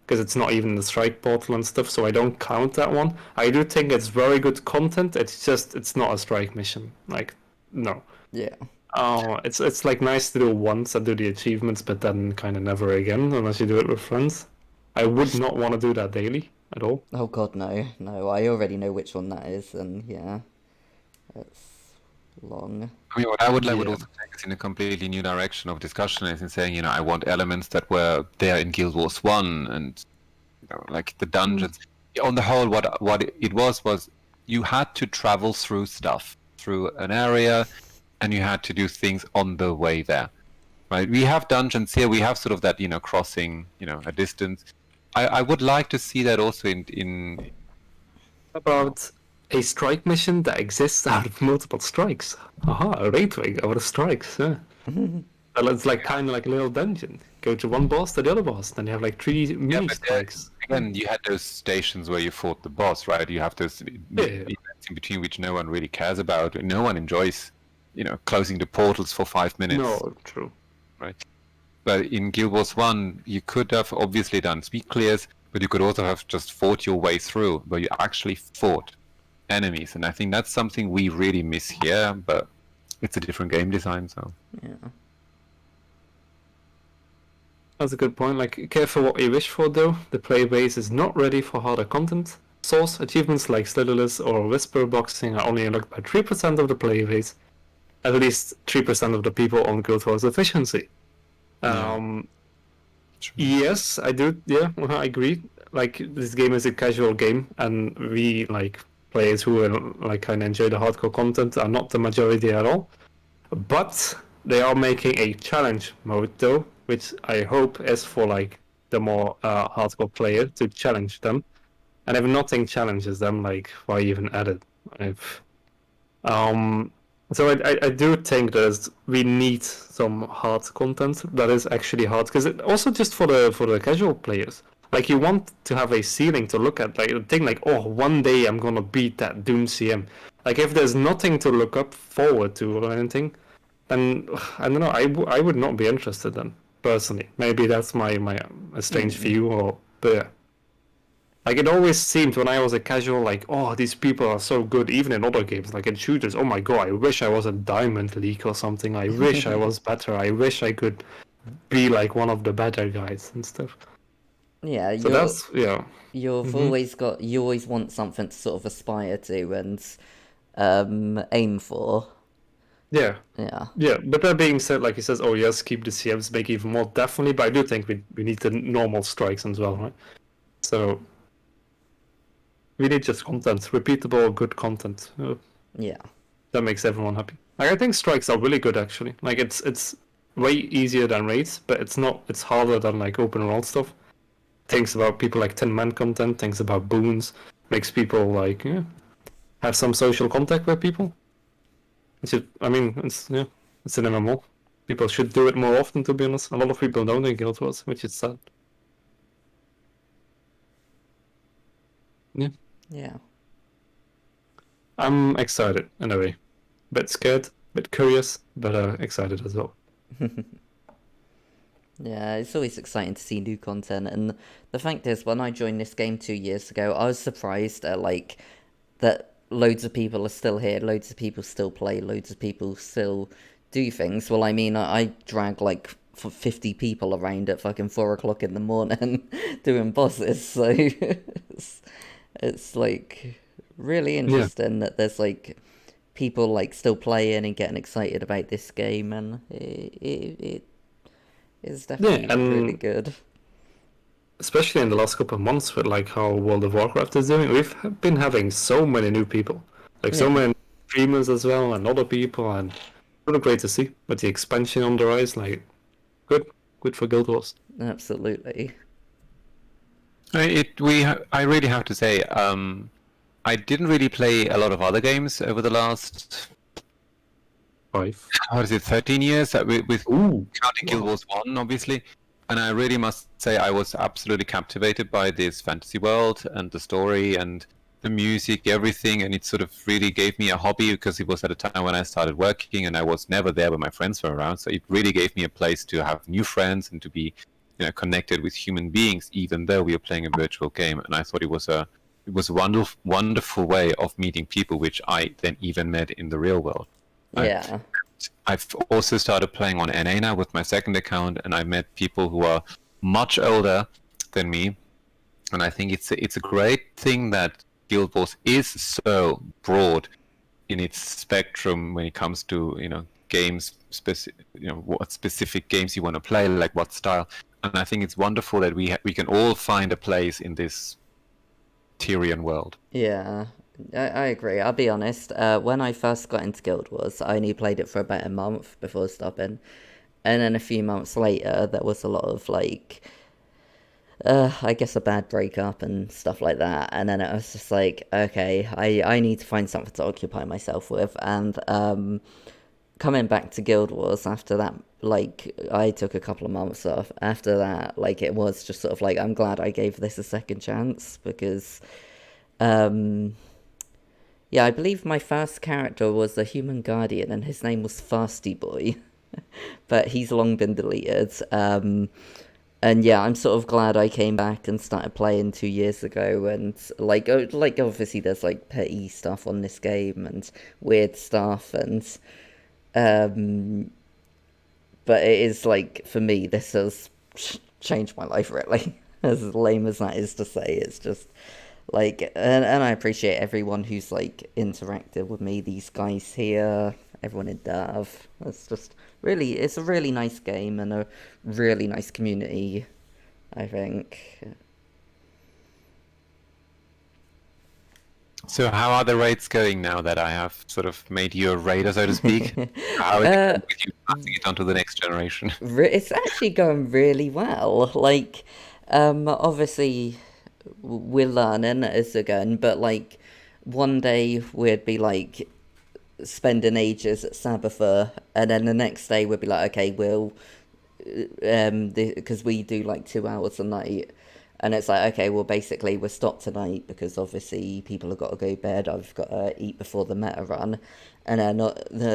Because it's not even the strike portal and stuff, so I don't count that one. I do think it's very good content, it's not a strike mission. Like, no. Yeah. It's like nice to do once and do the achievements, but then kind of never again, unless you do it with friends. I would not want to do that daily at all. Oh god, no. No, I already know which one that is, and yeah. It's long. I mean, what I would like would also take us in a completely new direction of discussion is in saying, I want elements that were there in Guild Wars 1 and, like the dungeons. On the whole, what it was you had to travel through stuff, through an area, and you had to do things on the way there. Right? We have dungeons here, we have sort of that, crossing, a distance. I would like to see that also in about a strike mission that exists out of multiple strikes. A raid wing out of strikes, yeah. It's like kind of like a little dungeon. Go to one boss to the other boss, then you have like 3 mini strikes. Again, you had those stations where you fought the boss, right? You have those events in between which no one really cares about. No one enjoys, closing the portals for 5 minutes. No, true. Right. But in Guild Wars 1, you could have obviously done speed clears, but you could also have just fought your way through, where you actually fought enemies. And I think that's something we really miss here, but it's a different game design, so... Yeah. That's a good point. Like, careful what you wish for, though. The player base is not ready for harder content. Source achievements like Slitherless or Whisper Boxing are only unlocked by 3% of the player base. At least 3% of the people on Guild Wars efficiency. Yes, I do. Yeah, I agree. Like, this game is a casual game, and we, like, players who like kind of enjoy the hardcore content are not the majority at all. But they are making a challenge mode, though, which I hope is for like the more hardcore player to challenge them. And if nothing challenges them, like why even add it? So I do think that we need some hard content that is actually hard, because it also just for the casual players. Like you want to have a ceiling to look at, like a thing like, oh, one day I'm gonna beat that Doom CM. Like if there's nothing to look up forward to or anything, then I don't know. I would not be interested then. Personally, maybe that's my strange view, but yeah. Like it always seemed when I was a casual, like, oh, these people are so good, even in other games, like in shooters. Oh my god, I wish I was a Diamond League or something. I wish I was better. I wish I could be like one of the better guys and stuff. Yeah, so you always want something to sort of aspire to and aim for. Yeah. Yeah. But that being said, like he says, oh yes, keep the CMs, make even more, definitely. But I do think we need the normal strikes as well, right? So we need just content, repeatable, good content. Yeah. That makes everyone happy. Like I think strikes are really good actually. Like it's way easier than raids, but it's harder than like open world stuff. Things about people like 10-man content, things about boons, makes people like have some social contact with people. It's an MMO. People should do it more often, to be honest. A lot of people don't in Guild Wars, which is sad. Yeah. Yeah. I'm excited in a way. Bit scared, bit curious, but excited as well. Yeah, it's always exciting to see new content, and the fact is, when I joined this game 2 years ago, I was surprised at like that loads of people are still here, loads of people still play, loads of people still do things. Well, I mean, I drag like 50 people around at fucking 4 o'clock in the morning doing bosses, so it's like really interesting that there's like people like still playing and getting excited about this game, and it is definitely really good. Especially in the last couple of months with like how World of Warcraft is doing, we've been having so many new people, like so many streamers as well, and other people, and really great to see. With the expansion on the rise, like good for Guild Wars. Absolutely. I really have to say, I didn't really play a lot of other games over the last 13 years with counting Guild Wars 1, obviously. And I really must say I was absolutely captivated by this fantasy world and the story and the music, everything. And it sort of really gave me a hobby, because it was at a time when I started working and I was never there when my friends were around. So it really gave me a place to have new friends and to be connected with human beings, even though we were playing a virtual game. And I thought it was a wonderful way of meeting people, which I then even met in the real world. Yeah. I've also started playing on NA now with my second account, and I met people who are much older than me. And I think it's a great thing that Guild Wars is so broad in its spectrum when it comes to games, what specific games you want to play, like what style. And I think it's wonderful that we can all find a place in this Tyrian world. Yeah. I agree. I'll be honest. When I first got into Guild Wars, I only played it for about a month before stopping, and then a few months later, there was a lot of like, I guess a bad breakup and stuff like that. And then it was just like, okay, I need to find something to occupy myself with. And coming back to Guild Wars after that, like I took a couple of months off. After that, like it was just sort of like, I'm glad I gave this a second chance, because yeah, I believe my first character was a human guardian, and his name was Fasty Boy, but he's long been deleted. And yeah, I'm sort of glad I came back and started playing 2 years ago. And like obviously there's like petty stuff on this game and weird stuff, and but it is like, for me, this has changed my life really. As lame as that is to say, it's just. Like, and I appreciate everyone who's, like, interacted with me, these guys here, everyone in DERV. It's a really nice game and a really nice community, I think. So how are the raids going now that I have sort of made you a raider, so to speak? How is it with you passing it on to the next generation? It's actually going really well. Like, obviously we're learning as again, but like one day we'd be like spending ages at Sabbatha, and then the next day we'd be like, okay, we'll because we do like 2 hours a night, and it's like, okay, well basically we'll stop tonight because obviously people have got to go to bed, I've got to eat before the meta run, and then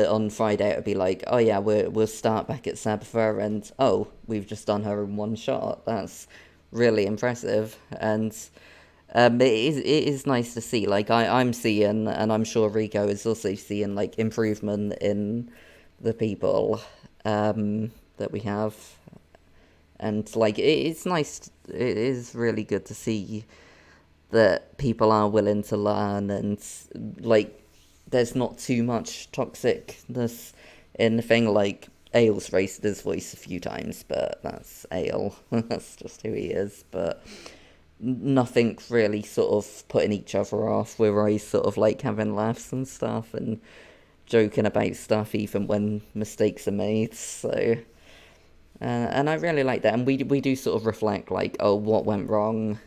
on Friday it would be like, oh yeah, we'll start back at Sabbatha, and oh, we've just done her in one shot. That's really impressive, and it is nice to see. Like I'm seeing, and I'm sure Rico is also seeing, like improvement in the people that we have, and like it's nice. It is really good to see that people are willing to learn, and like there's not too much toxicness in the thing. Like Ale's raised his voice a few times, but that's Ale. That's just who he is. But nothing really sort of putting each other off. We're always sort of like having laughs and stuff and joking about stuff even when mistakes are made. So, and I really like that. And we do sort of reflect like, oh, what went wrong?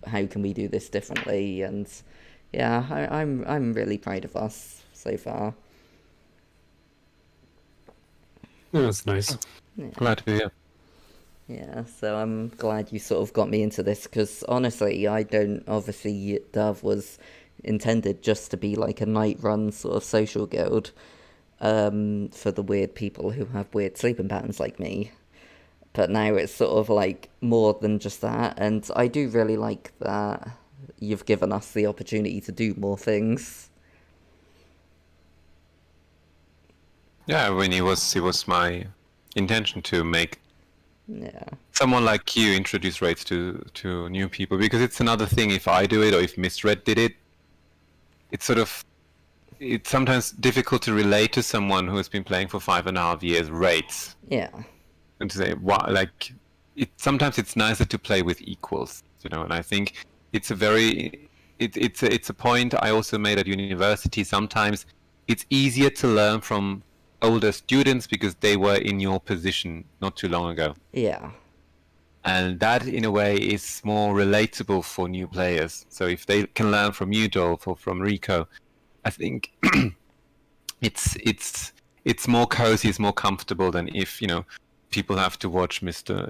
how can we do this differently? And yeah, I'm really proud of us so far. Yeah, that's nice. Yeah. Glad to hear. Yeah, so I'm glad you sort of got me into this, because honestly, I don't, obviously, DERV was intended just to be like a night run sort of social guild for the weird people who have weird sleeping patterns like me. But now it's sort of like more than just that, and I do really like that you've given us the opportunity to do more things. Yeah, when it was my intention to make Yeah. someone like you introduce raids to new people, because it's another thing if I do it or if Misterred did it. It's sometimes difficult to relate to someone who has been playing for 5.5 years raids. Yeah. And to say, wow, like, sometimes it's nicer to play with equals, and I think it's a point I also made at university. Sometimes it's easier to learn from older students because they were in your position not too long ago. Yeah. And that, in a way, is more relatable for new players. So if they can learn from you, Dolph, or from Rico, I think it's more cozy, it's more comfortable than if people have to watch Mr.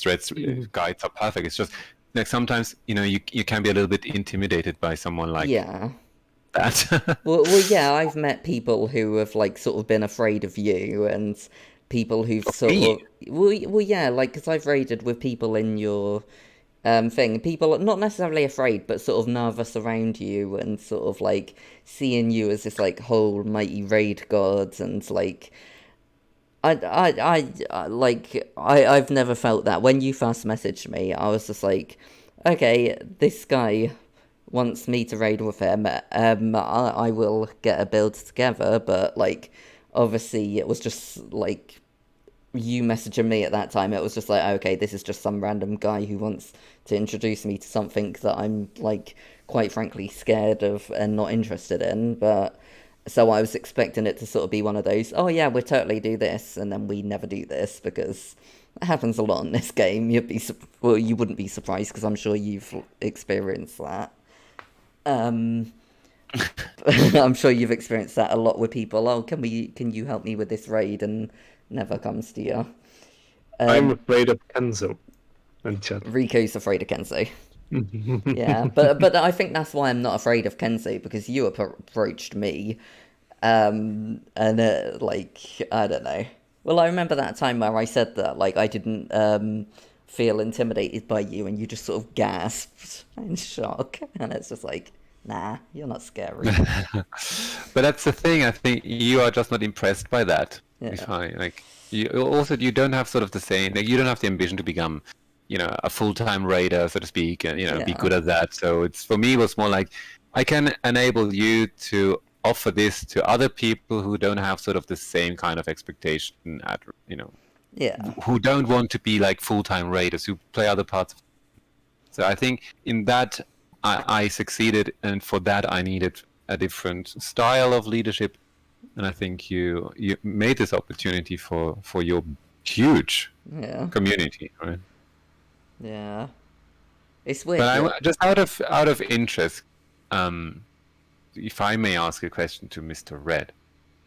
Red's guides are perfect. It's just like sometimes you can be a little bit intimidated by someone like that. well, yeah, I've met people who have like sort of been afraid of you, and people who've sort of well, yeah, like because I've raided with people in your thing, people not necessarily afraid, but sort of nervous around you, and sort of like seeing you as this like whole mighty raid god, and like I've never felt that. When you first messaged me, I was just like, okay, this guy wants me to raid with him. I will get a build together, but like, obviously, it was just like you messaging me at that time. It was just like, okay, this is just some random guy who wants to introduce me to something that I'm like, quite frankly, scared of and not interested in. But so I was expecting it to sort of be one of those, oh yeah, we'll totally do this, and then we never do this, because it happens a lot in this game. You wouldn't be surprised, because I'm sure you've experienced that. I'm sure you've experienced that a lot with people. Oh, can you help me with this raid? And never comes to you. I'm afraid of Kenzo and chat. Rico's afraid of Kenzo. Yeah, but I think that's why I'm not afraid of Kenzo, because you approached me, and like, I don't know. Well, I remember that time where I said that like I didn't feel intimidated by you, and you just sort of gasped in shock, and it's just like, nah, you're not scary. But that's the thing. I think you are just not impressed by that. Yeah. You don't have sort of the same. Like, you don't have the ambition to become, a full-time raider, so to speak, and be good at that. So for me, it was more like, I can enable you to offer this to other people who don't have sort of the same kind of expectation who don't want to be like full-time raiders, who play other parts. So I think in that I succeeded, and for that I needed a different style of leadership, and I think you made this opportunity for your huge community, right? Yeah, it's weird. But just out of interest, if I may ask a question to Mr. Red.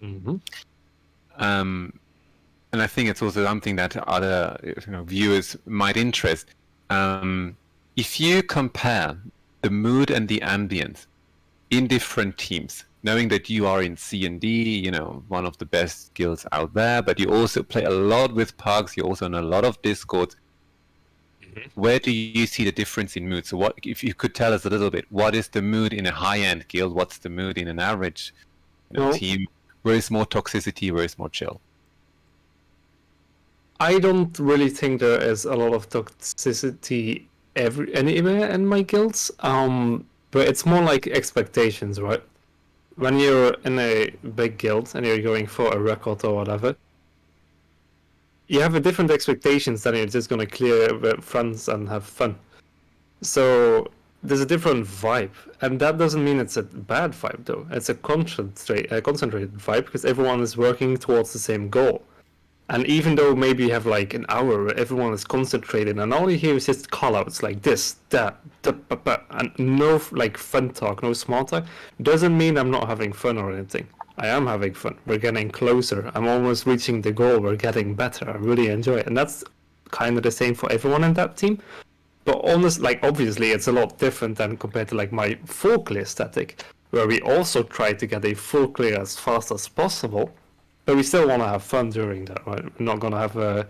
Mm-hmm. And I think it's also something that other viewers might interest. If you compare the mood and the ambience in different teams, knowing that you are in C&D, one of the best guilds out there, but you also play a lot with Pugs, you also know a lot of Discords. Where do you see the difference in mood? So what, if you could tell us a little bit, what is the mood in a high-end guild? What's the mood in an average team? Where is more toxicity? Where is more chill? I don't really think there is a lot of toxicity anywhere in my guilds. But it's more like expectations, right? When you're in a big guild and you're going for a record or whatever, you have a different expectations than you're just gonna clear with friends and have fun. So there's a different vibe, and that doesn't mean it's a bad vibe though. It's a concentrated vibe, because everyone is working towards the same goal. And even though maybe you have like an hour where everyone is concentrated and all you hear is just call-outs like this, that, and no like fun talk, no small talk, doesn't mean I'm not having fun or anything. I am having fun. We're getting closer. I'm almost reaching the goal. We're getting better. I really enjoy it. And that's kind of the same for everyone in that team. But honestly, like obviously it's a lot different than compared to like my full clear static, where we also try to get a full clear as fast as possible. But we still want to have fun during that, right? We're not going to have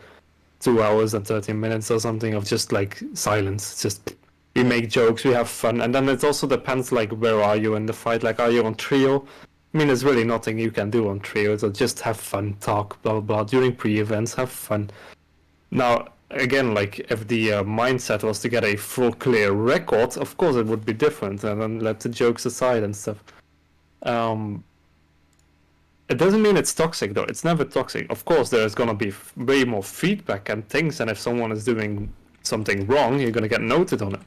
2 hours and 13 minutes or something of just like silence. It's just we make jokes, we have fun. And then it also depends like where are you in the fight? Like are you on trio? I mean, there's really nothing you can do on trio. So just have fun, talk, blah, blah, blah. During pre-events, have fun. Now, again, like if the mindset was to get a full clear record, of course it would be different. And then let the jokes aside and stuff. It doesn't mean it's toxic, though. It's never toxic. Of course, there's going to be way more feedback and things, and if someone is doing something wrong, you're going to get noted on it.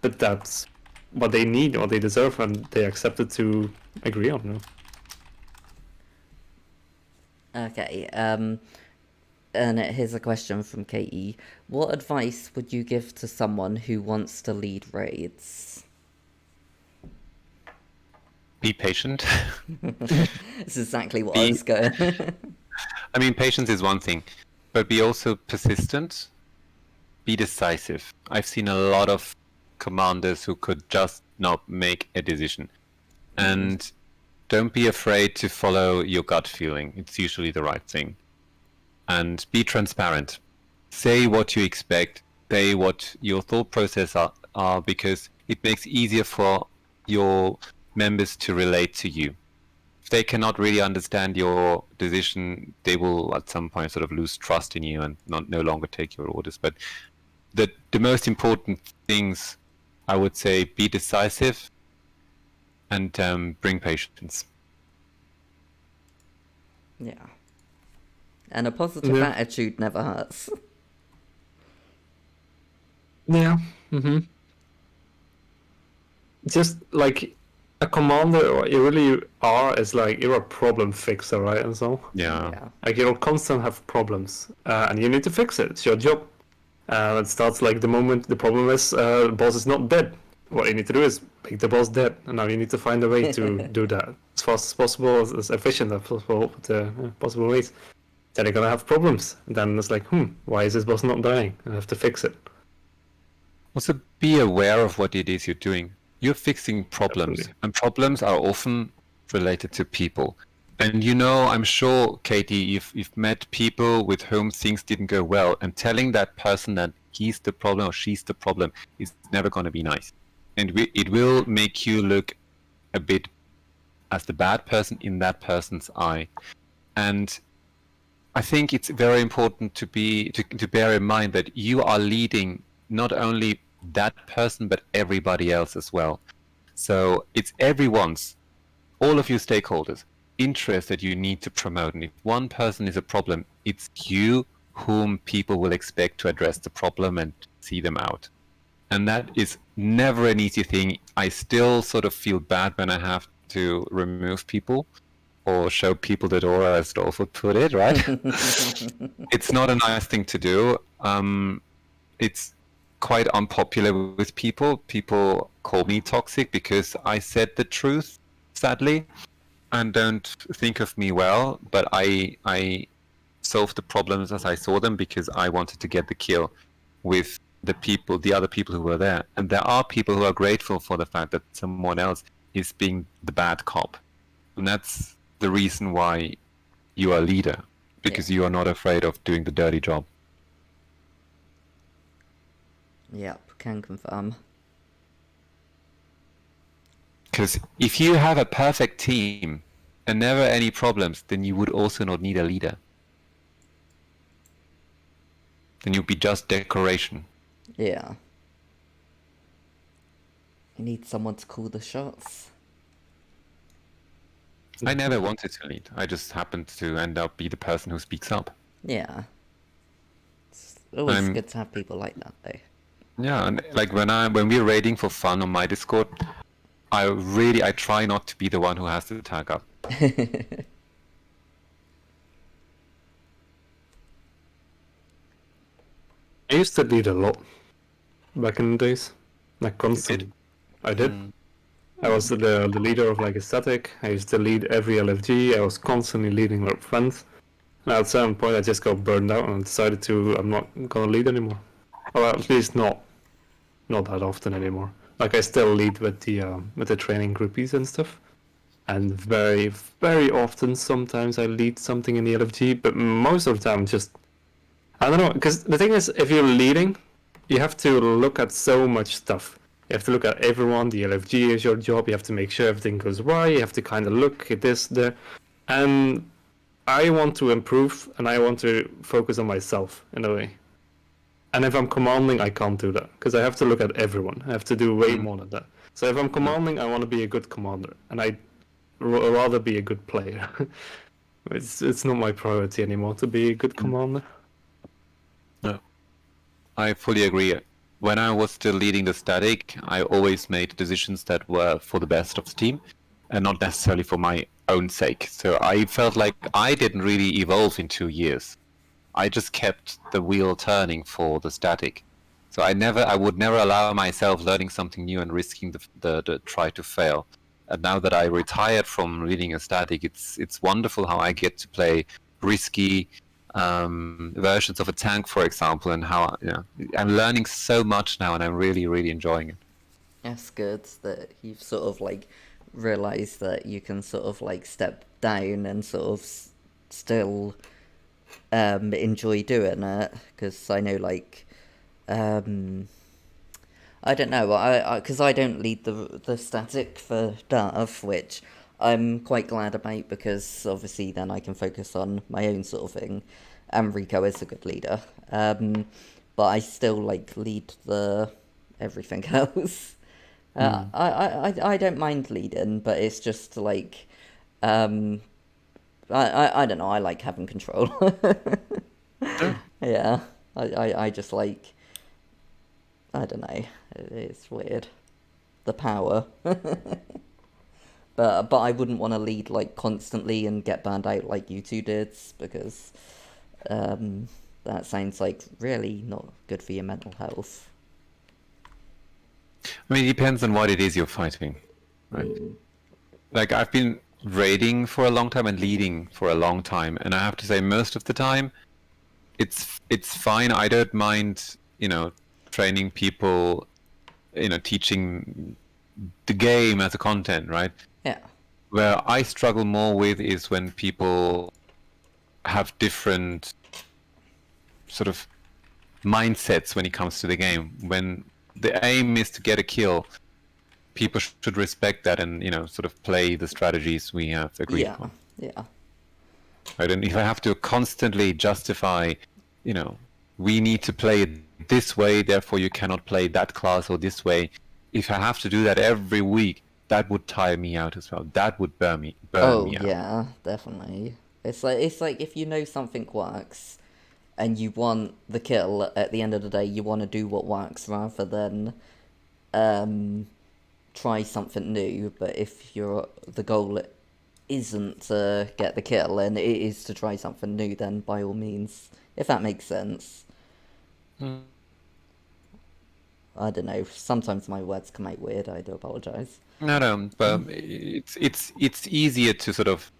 But that's what they need or they deserve, and they accept it to agree on. No? Okay, and here's a question from KE. What advice would you give to someone who wants to lead raids? Be patient. That's exactly what I was going. I mean, patience is one thing, but be also persistent. Be decisive. I've seen a lot of commanders who could just not make a decision. And don't be afraid to follow your gut feeling. It's usually the right thing. And be transparent. Say what you expect. Say what your thought process are because it makes it easier for your members to relate to you. If they cannot really understand your decision, they will at some point sort of lose trust in you and no longer take your orders. But the most important things, I would say, be decisive and bring patience. Yeah. And a positive attitude never hurts. Yeah. Mm-hmm. Just like a commander, what you really are is like you're a problem fixer, right? And so Yeah. like you'll constantly have problems, and you need to fix it. It's your job. It starts like the moment the problem is the boss is not dead. What you need to do is make the boss dead, and now you need to find a way to do that as fast as possible, as efficient as possible, with possible ways. Then you're gonna have problems. And then it's like, why is this boss not dying? I have to fix it. Also, be aware of what it is you're doing. You're fixing problems, Definitely. and problems are often related to people. And you know, I'm sure, Katie, you've met people with whom things didn't go well, and telling that person that he's the problem or she's the problem is never going to be nice. And it will make you look a bit as the bad person in that person's eye. And I think it's very important to bear in mind that you are leading not only that person but everybody else as well. So it's everyone's, all of you stakeholders, interest that you need to promote. And if one person is a problem, it's you whom people will expect to address the problem and see them out. And that is never an easy thing. I still sort of feel bad when I have to remove people or show people the door, as Dolph would put it, right? It's not a nice thing to do. It's quite unpopular with people. People call me toxic because I said the truth, sadly, and don't think of me well. But I solved the problems as I saw them because I wanted to get the kill with the other people who were there. And there are people who are grateful for the fact that someone else is being the bad cop. And that's the reason why you are a leader, because you are not afraid of doing the dirty job. Yep, can confirm. Because if you have a perfect team and never any problems, then you would also not need a leader. Then you'd be just decoration. Yeah. You need someone to call the shots. I never wanted to lead. I just happened to end up be the person who speaks up. Yeah. It's always good to have people like that, though. Yeah, and like when we're raiding for fun on my Discord, I try not to be the one who has to tag up. I used to lead a lot back in the days, like You constant. did? I did. Mm. I was the leader of like a static. I used to lead every LFG. I was constantly leading with friends. And at a certain point, I just got burned out and decided I'm not gonna lead anymore. Or at least not that often anymore. Like I still lead with the training groupies and stuff. And very, very often, sometimes I lead something in the LFG, but most of the time, just I don't know. Because the thing is, if you're leading, you have to look at so much stuff. You have to look at everyone. The LFG is your job. You have to make sure everything goes right. You have to kind of look at this, there, and I want to improve, and I want to focus on myself in a way. And if I'm commanding, I can't do that because I have to look at everyone. I have to do way more than that. So if I'm commanding, I want to be a good commander, and I'd rather be a good player. It's not my priority anymore to be a good commander. No, I fully agree. When I was still leading the static, I always made decisions that were for the best of the team and not necessarily for my own sake. So I felt like I didn't really evolve in 2 years. I just kept the wheel turning for the static. So I would never allow myself learning something new and risking the try to fail. And now that I retired from leading a static, it's wonderful how I get to play risky versions of a tank, for example, and how I'm learning so much now, and I'm really, really enjoying it. That's good that you've sort of like realised that you can sort of like step down and sort of still enjoy doing it, because I know like I don't know, because I don't lead the static for DERV, which I'm quite glad about, because obviously then I can focus on my own sort of thing, and Rico is a good leader. But I still like lead the everything else. I don't mind leading, but it's just like I don't know, I like having control. Yeah, I just like, I don't know, it's weird, the power. But I wouldn't want to lead like constantly and get burned out like you two did, because that sounds like really not good for your mental health. I mean, it depends on what it is you're fighting, right? Like I've been raiding for a long time and leading for a long time, and I have to say most of the time it's fine. I don't mind, training people, teaching the game as a content, right? Yeah. Where I struggle more with is when people have different sort of mindsets when it comes to the game. When the aim is to get a kill, people should respect that and sort of play the strategies we have agreed on. Yeah. Right, and if I have to constantly justify, we need to play it this way, therefore you cannot play that class or this way. If I have to do that every week, that would tire me out as well. That would burn me out. Yeah, definitely. It's like if you know something works and you want the kill at the end of the day, you want to do what works rather than try something new. But if the goal isn't to get the kill and it is to try something new, then by all means, if that makes sense. I don't know, sometimes my words come out weird, I do apologise. No, but it's easier to sort of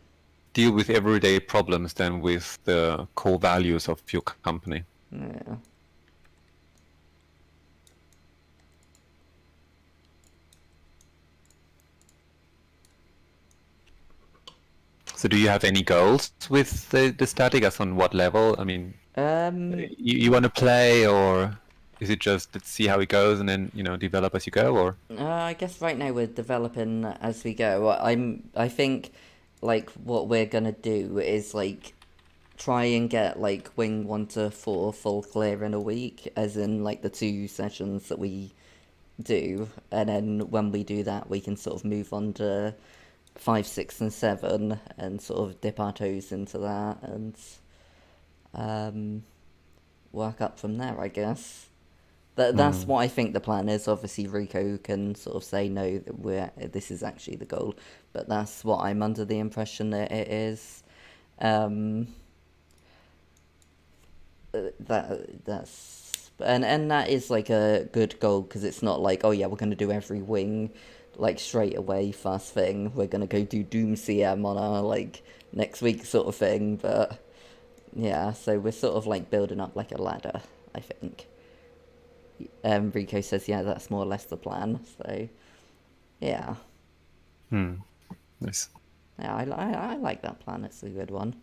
deal with everyday problems than with the core values of your company. Yeah. So do you have any goals with the static, as on what level? I mean, you want to play, or is it just let's see how it goes and then develop as you go, or? I guess right now we're developing as we go. I think like what we're gonna do is like try and get like wing 1 to 4 full clear in a week, as in like the 2 sessions that we do, and then when we do that we can sort of move on to 5, 6 and 7 and sort of dip our toes into that and work up from there, I guess. That's what I think the plan is. Obviously Rico can sort of say no, that this is actually the goal, but that's what I'm under the impression that it is. That's and that is like a good goal, because it's not like, oh yeah, we're gonna do every wing like straight away first thing. We're gonna go do Doom CM on our like next week sort of thing. But yeah, so we're sort of like building up like a ladder, I think. Rico says, yeah, that's more or less the plan. So yeah, Nice. yeah, I like that plan. It's a good one.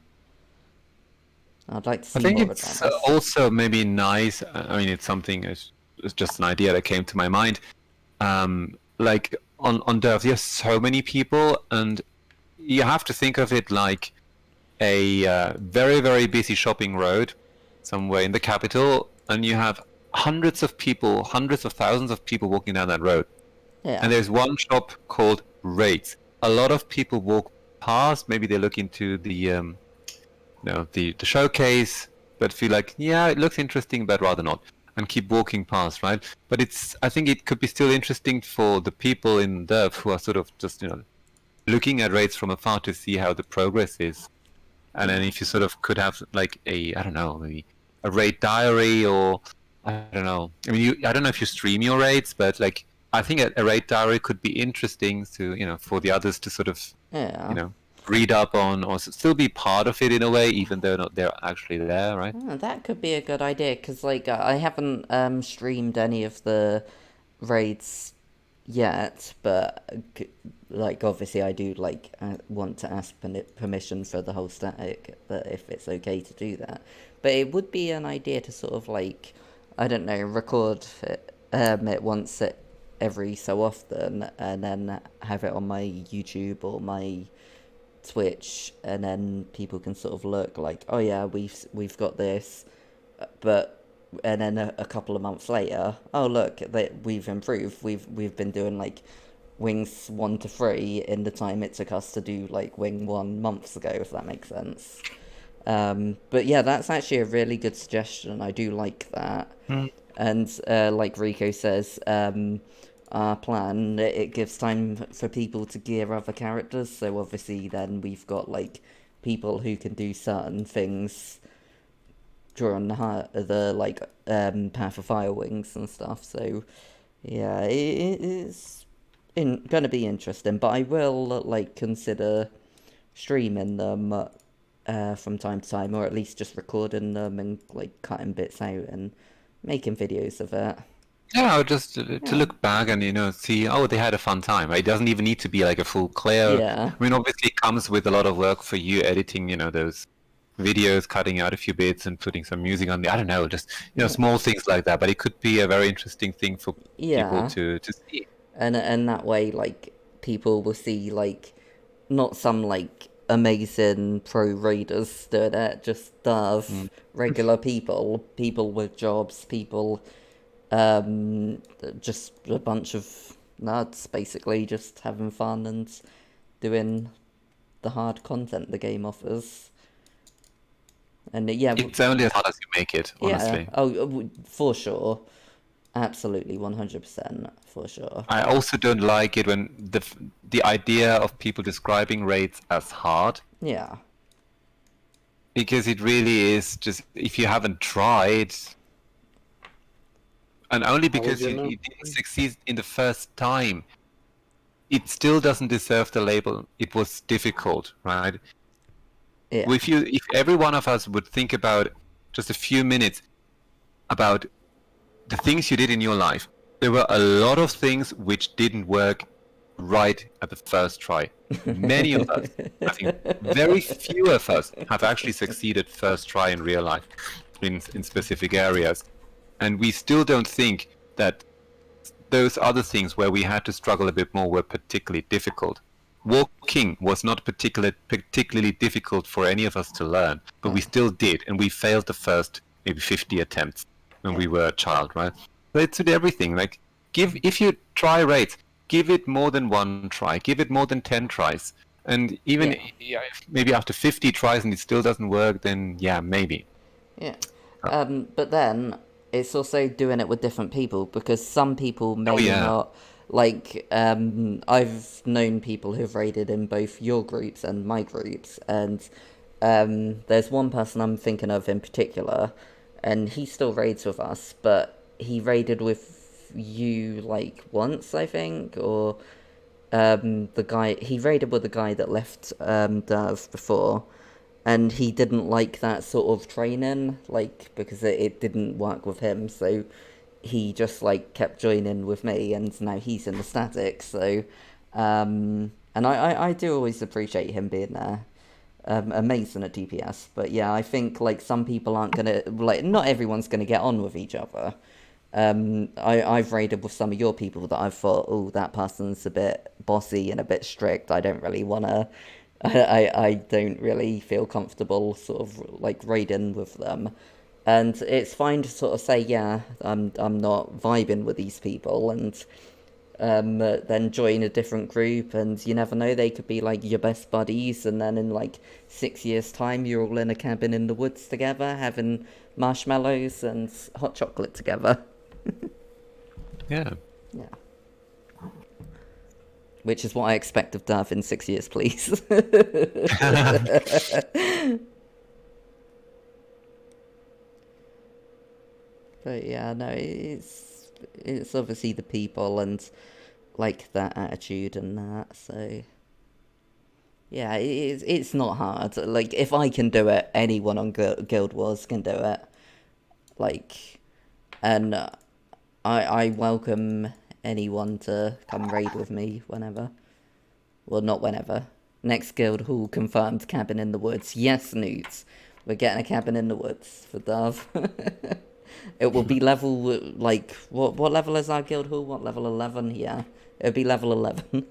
I'd like to see I think more it's of that. also maybe nice. I mean, it's something. It's just an idea that came to my mind. Like on DERV, there's so many people, and you have to think of it like a very, very busy shopping road somewhere in the capital, and you have hundreds of people, hundreds of thousands of people walking down that road. Yeah. And there's one shop called Rates. A lot of people walk past. Maybe they look into the the showcase, but feel like, yeah, it looks interesting, but rather not, and keep walking past, right? But I think it could be still interesting for the people in DERV who are sort of just looking at rates from afar to see how the progress is. And then if you sort of could have like I don't know, maybe a rate diary, or I don't know. I mean, I don't know if you stream your rates, but like I think a rate diary could be interesting to for the others to sort of read up on, or still be part of it in a way, even though they're actually there, right? Oh, that could be a good idea, because like I haven't streamed any of the raids yet, but like obviously I do like want to ask permission for the whole static, that if it's okay to do that. But it would be an idea to sort of like, I don't know, record it once every so often, and then have it on my YouTube or my Twitch, and then people can sort of look like, oh yeah, we've got this, but and then a couple of months later, oh look, that we've improved. We've been doing like wings 1 to 3 in the time it took us to do like wing 1 months ago, if that makes sense. But yeah, that's actually a really good suggestion. I do like that. And like Rico says, our plan, it gives time for people to gear other characters, so obviously then we've got like people who can do certain things during the like Path of Fire wings and stuff. So yeah, it is gonna be interesting, but I will like consider streaming them from time to time, or at least just recording them and like cutting bits out and making videos of it. Yeah, just to look back and see, oh, they had a fun time. It doesn't even need to be like a full clear. Yeah. I mean, obviously it comes with a lot of work for you editing, those videos, cutting out a few bits and putting some music on I don't know, just small things like that. But it could be a very interesting thing for people to see. And that way, like, people will see like not some like amazing pro raiders doing it, just regular people with jobs, people just a bunch of nerds basically just having fun and doing the hard content the game offers. And yeah, it's only as hard as you make it, honestly. Yeah, oh, for sure, absolutely, 100%, for sure. I also don't like it when the idea of people describing raids as hard. Yeah. Because it really is just, if you haven't tried, and only because you didn't succeed in the first time, it still doesn't deserve the label, it was difficult, right? Yeah. If every one of us would think about just a few minutes about the things you did in your life, there were a lot of things which didn't work right at the first try. Many of us, I think very few of us have actually succeeded first try in real life in specific areas. And we still don't think that those other things where we had to struggle a bit more were particularly difficult. Walking was not particularly difficult for any of us to learn, but we still did, and we failed the first maybe 50 attempts when we were a child, right? So it's with everything. Like, if you try raids, give it more than 1 try, give it more than 10 tries, and even maybe after 50 tries and it still doesn't work, then yeah, maybe. Yeah, but then it's also doing it with different people, because some people may not. Like, I've known people who've raided in both your groups and my groups, and there's one person I'm thinking of in particular, and he still raids with us, but he raided with you like once, I think, or the guy he raided with the guy that left DERV before, and he didn't like that sort of training, like because it didn't work with him, so he just like kept joining with me, and now he's in the static. So, and I do always appreciate him being there. Amazing at DPS, but yeah, I think like some people aren't gonna like not everyone's gonna get on with each other. I've raided with some of your people that I've thought, oh, that person's a bit bossy and a bit strict. I don't really wanna. I don't really feel comfortable sort of like raiding with them. And it's fine to sort of say, yeah, I'm not vibing with these people, and then join a different group, and you never know, they could be like your best buddies, and then in like 6 years' time, you're all in a cabin in the woods together, having marshmallows and hot chocolate together. Yeah. Yeah. Which is what I expect of DERV in 6 years, please. But yeah, no, it's obviously the people and like that attitude and that. So yeah, it's not hard. Like if I can do it, anyone on Guild Wars can do it. Like, and I welcome anyone to come raid with me whenever. Well, not whenever. Next guild hall confirmed cabin in the woods. Yes, Newts. We're getting a cabin in the woods for DERV. It will be level, like, what level is our guild hall? What, level 11? Yeah, it'll be level 11.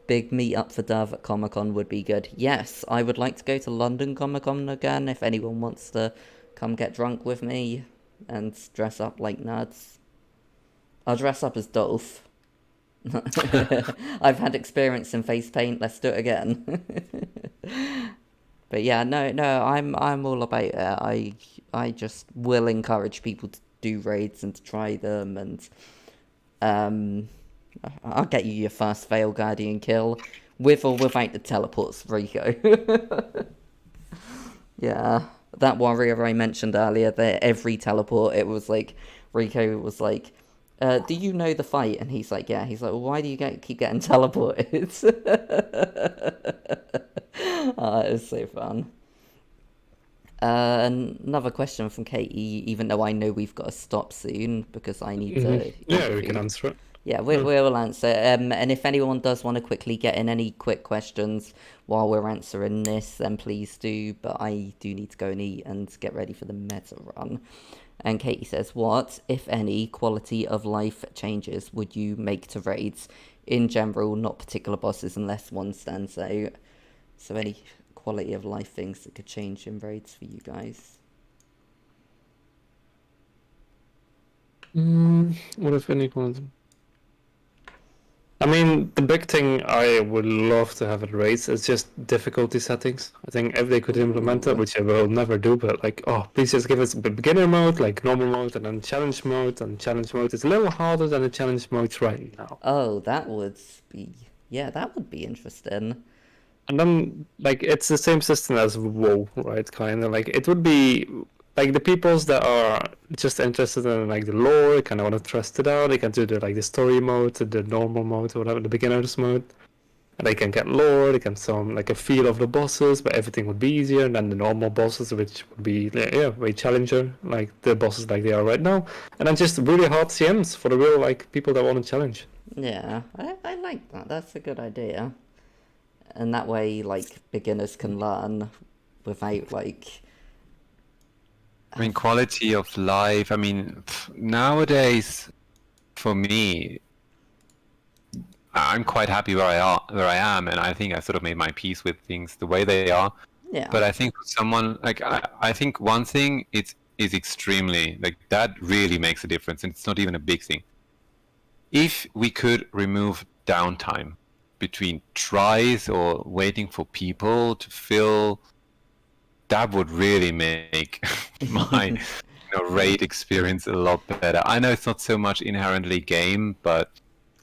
Big meet up for DERV at Comic-Con would be good. Yes, I would like to go to London Comic-Con again if anyone wants to come get drunk with me and dress up like nerds. I'll dress up as Dolph. I've had experience in face paint, let's do it again. But yeah, no, I'm all about it. I just will encourage people to do raids and to try them, and I'll get you your first Veil Guardian kill, with or without the teleports, Rico. Yeah, that warrior I mentioned earlier, that every teleport, it was like, Rico was like, do you know the fight? And he's like, yeah. He's like, well, why do you keep getting teleported? Oh, it was so fun. Another question from Katie, even though I know we've got to stop soon because I need to... Yeah, we can answer it. Yeah, we'll answer. And if anyone does want to quickly get in any quick questions while we're answering this, then please do. But I do need to go and eat and get ready for the meta run. And Katie says, what, if any, quality of life changes would you make to raids? In general, not particular bosses unless one stands out. So any quality of life things that could change in raids for you guys? What if anyone? I mean, the big thing I would love to have at raids is just difficulty settings. I think if they could implement it, which I will never do, but like, oh, please just give us a beginner mode, like normal mode, and then challenge mode, and challenge mode is a little harder than the challenge modes right now. Oh, that would be... Yeah, that would be interesting. And then, like, it's the same system as WoW, right? Kind of like, it would be... Like the peoples that are just interested in like the lore, kind of want to test it out, they can do the story mode, the normal mode, or whatever, the beginner's mode, and they can get lore, they can some like a feel of the bosses, but everything would be easier than the normal bosses, which would be way challenger, like the bosses like they are right now, and then just really hard CMs for the real like people that want to challenge. Yeah, I like that. That's a good idea, and that way like beginners can learn without like. I mean, quality of life. I mean, nowadays, for me, I'm quite happy where I am, and I think I sort of made my peace with things the way they are. Yeah. But I think for someone like I think one thing is extremely like that really makes a difference, and it's not even a big thing. If we could remove downtime between tries or waiting for people to fill, that would really make my raid experience a lot better. I know it's not so much inherently game, but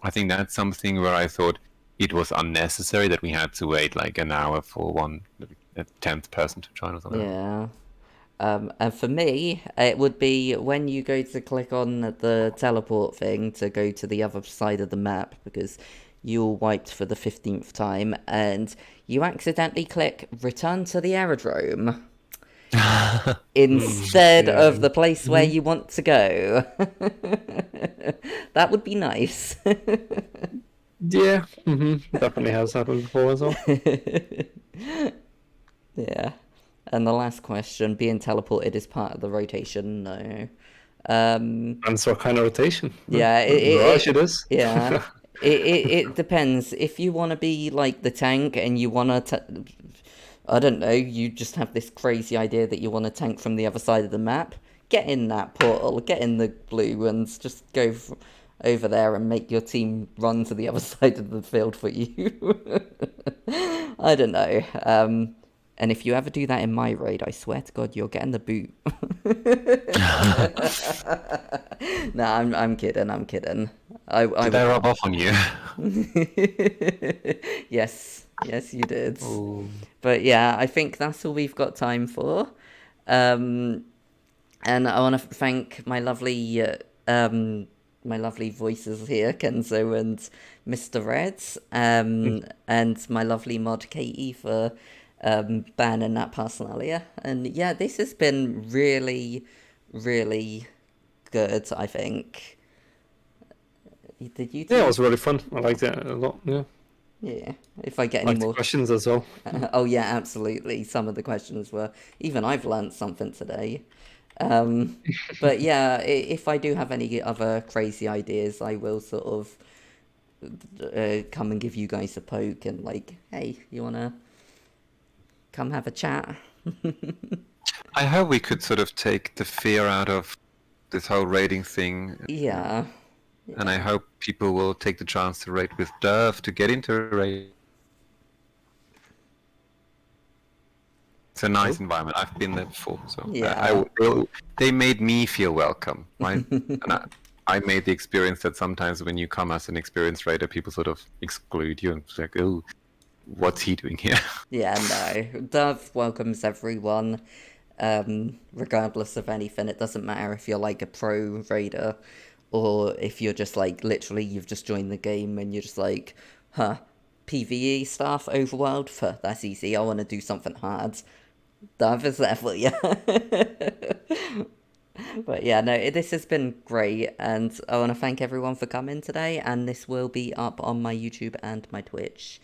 I think that's something where I thought it was unnecessary that we had to wait like an hour for a 10th person to join or something. Yeah. And for me, it would be when you go to click on the teleport thing to go to the other side of the map, because you're wiped for the 15th time, and you accidentally click return to the aerodrome instead of the place where you want to go. That would be nice. Yeah, definitely has happened before as well. Yeah. And the last question, being teleported is part of the rotation? No. Um, And so what kind of rotation? yeah, Mirage it is. yeah. It depends. If you want to be like the tank and you want to, I don't know, you just have this crazy idea that you want to tank from the other side of the map, get in that portal, get in the blue, and just go over there and make your team run to the other side of the field for you. I don't know. And if you ever do that in my raid, I swear to God, you're getting the boot. No, I'm kidding. I'm kidding. Did I rub off on you? Yes, you did. Ooh. But yeah, I think that's all we've got time for. And I want to thank my lovely voices here, Kenzo and Misterred, and my lovely mod Katie for banning that personalia. And yeah, this has been really, really good, I think. Did you two? Yeah, it was really fun. I liked it a lot. Yeah. Yeah. If I get any Liked the more questions as well. Oh yeah, absolutely. Some of the questions were, even I've learnt something today. But yeah, if I do have any other crazy ideas, I will sort of come and give you guys a poke and like, hey, you wanna come have a chat? I hope we could sort of take the fear out of this whole raiding thing. Yeah. And I hope people will take the chance to raid with DERV to get into raid. It's a nice environment. I've been there before, so Yeah. they made me feel welcome, right? And I made the experience that sometimes when you come as an experienced raider, people sort of exclude you and it's like, oh, what's he doing here? Yeah, no. DERV welcomes everyone, regardless of anything. It doesn't matter if you're like a pro raider or if you're just like literally you've just joined the game and you're just like, huh, PvE stuff, overworld, that's easy. I want to do something hard. DERV is there for you. But yeah, no, this has been great, and I want to thank everyone for coming today. And this will be up on my YouTube and my Twitch.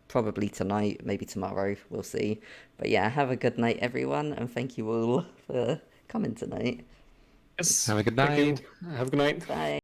Probably tonight, maybe tomorrow, we'll see. But yeah, have a good night, everyone, and thank you all for coming tonight. Yes. Have a good Thank you. night. Have a good night. Bye.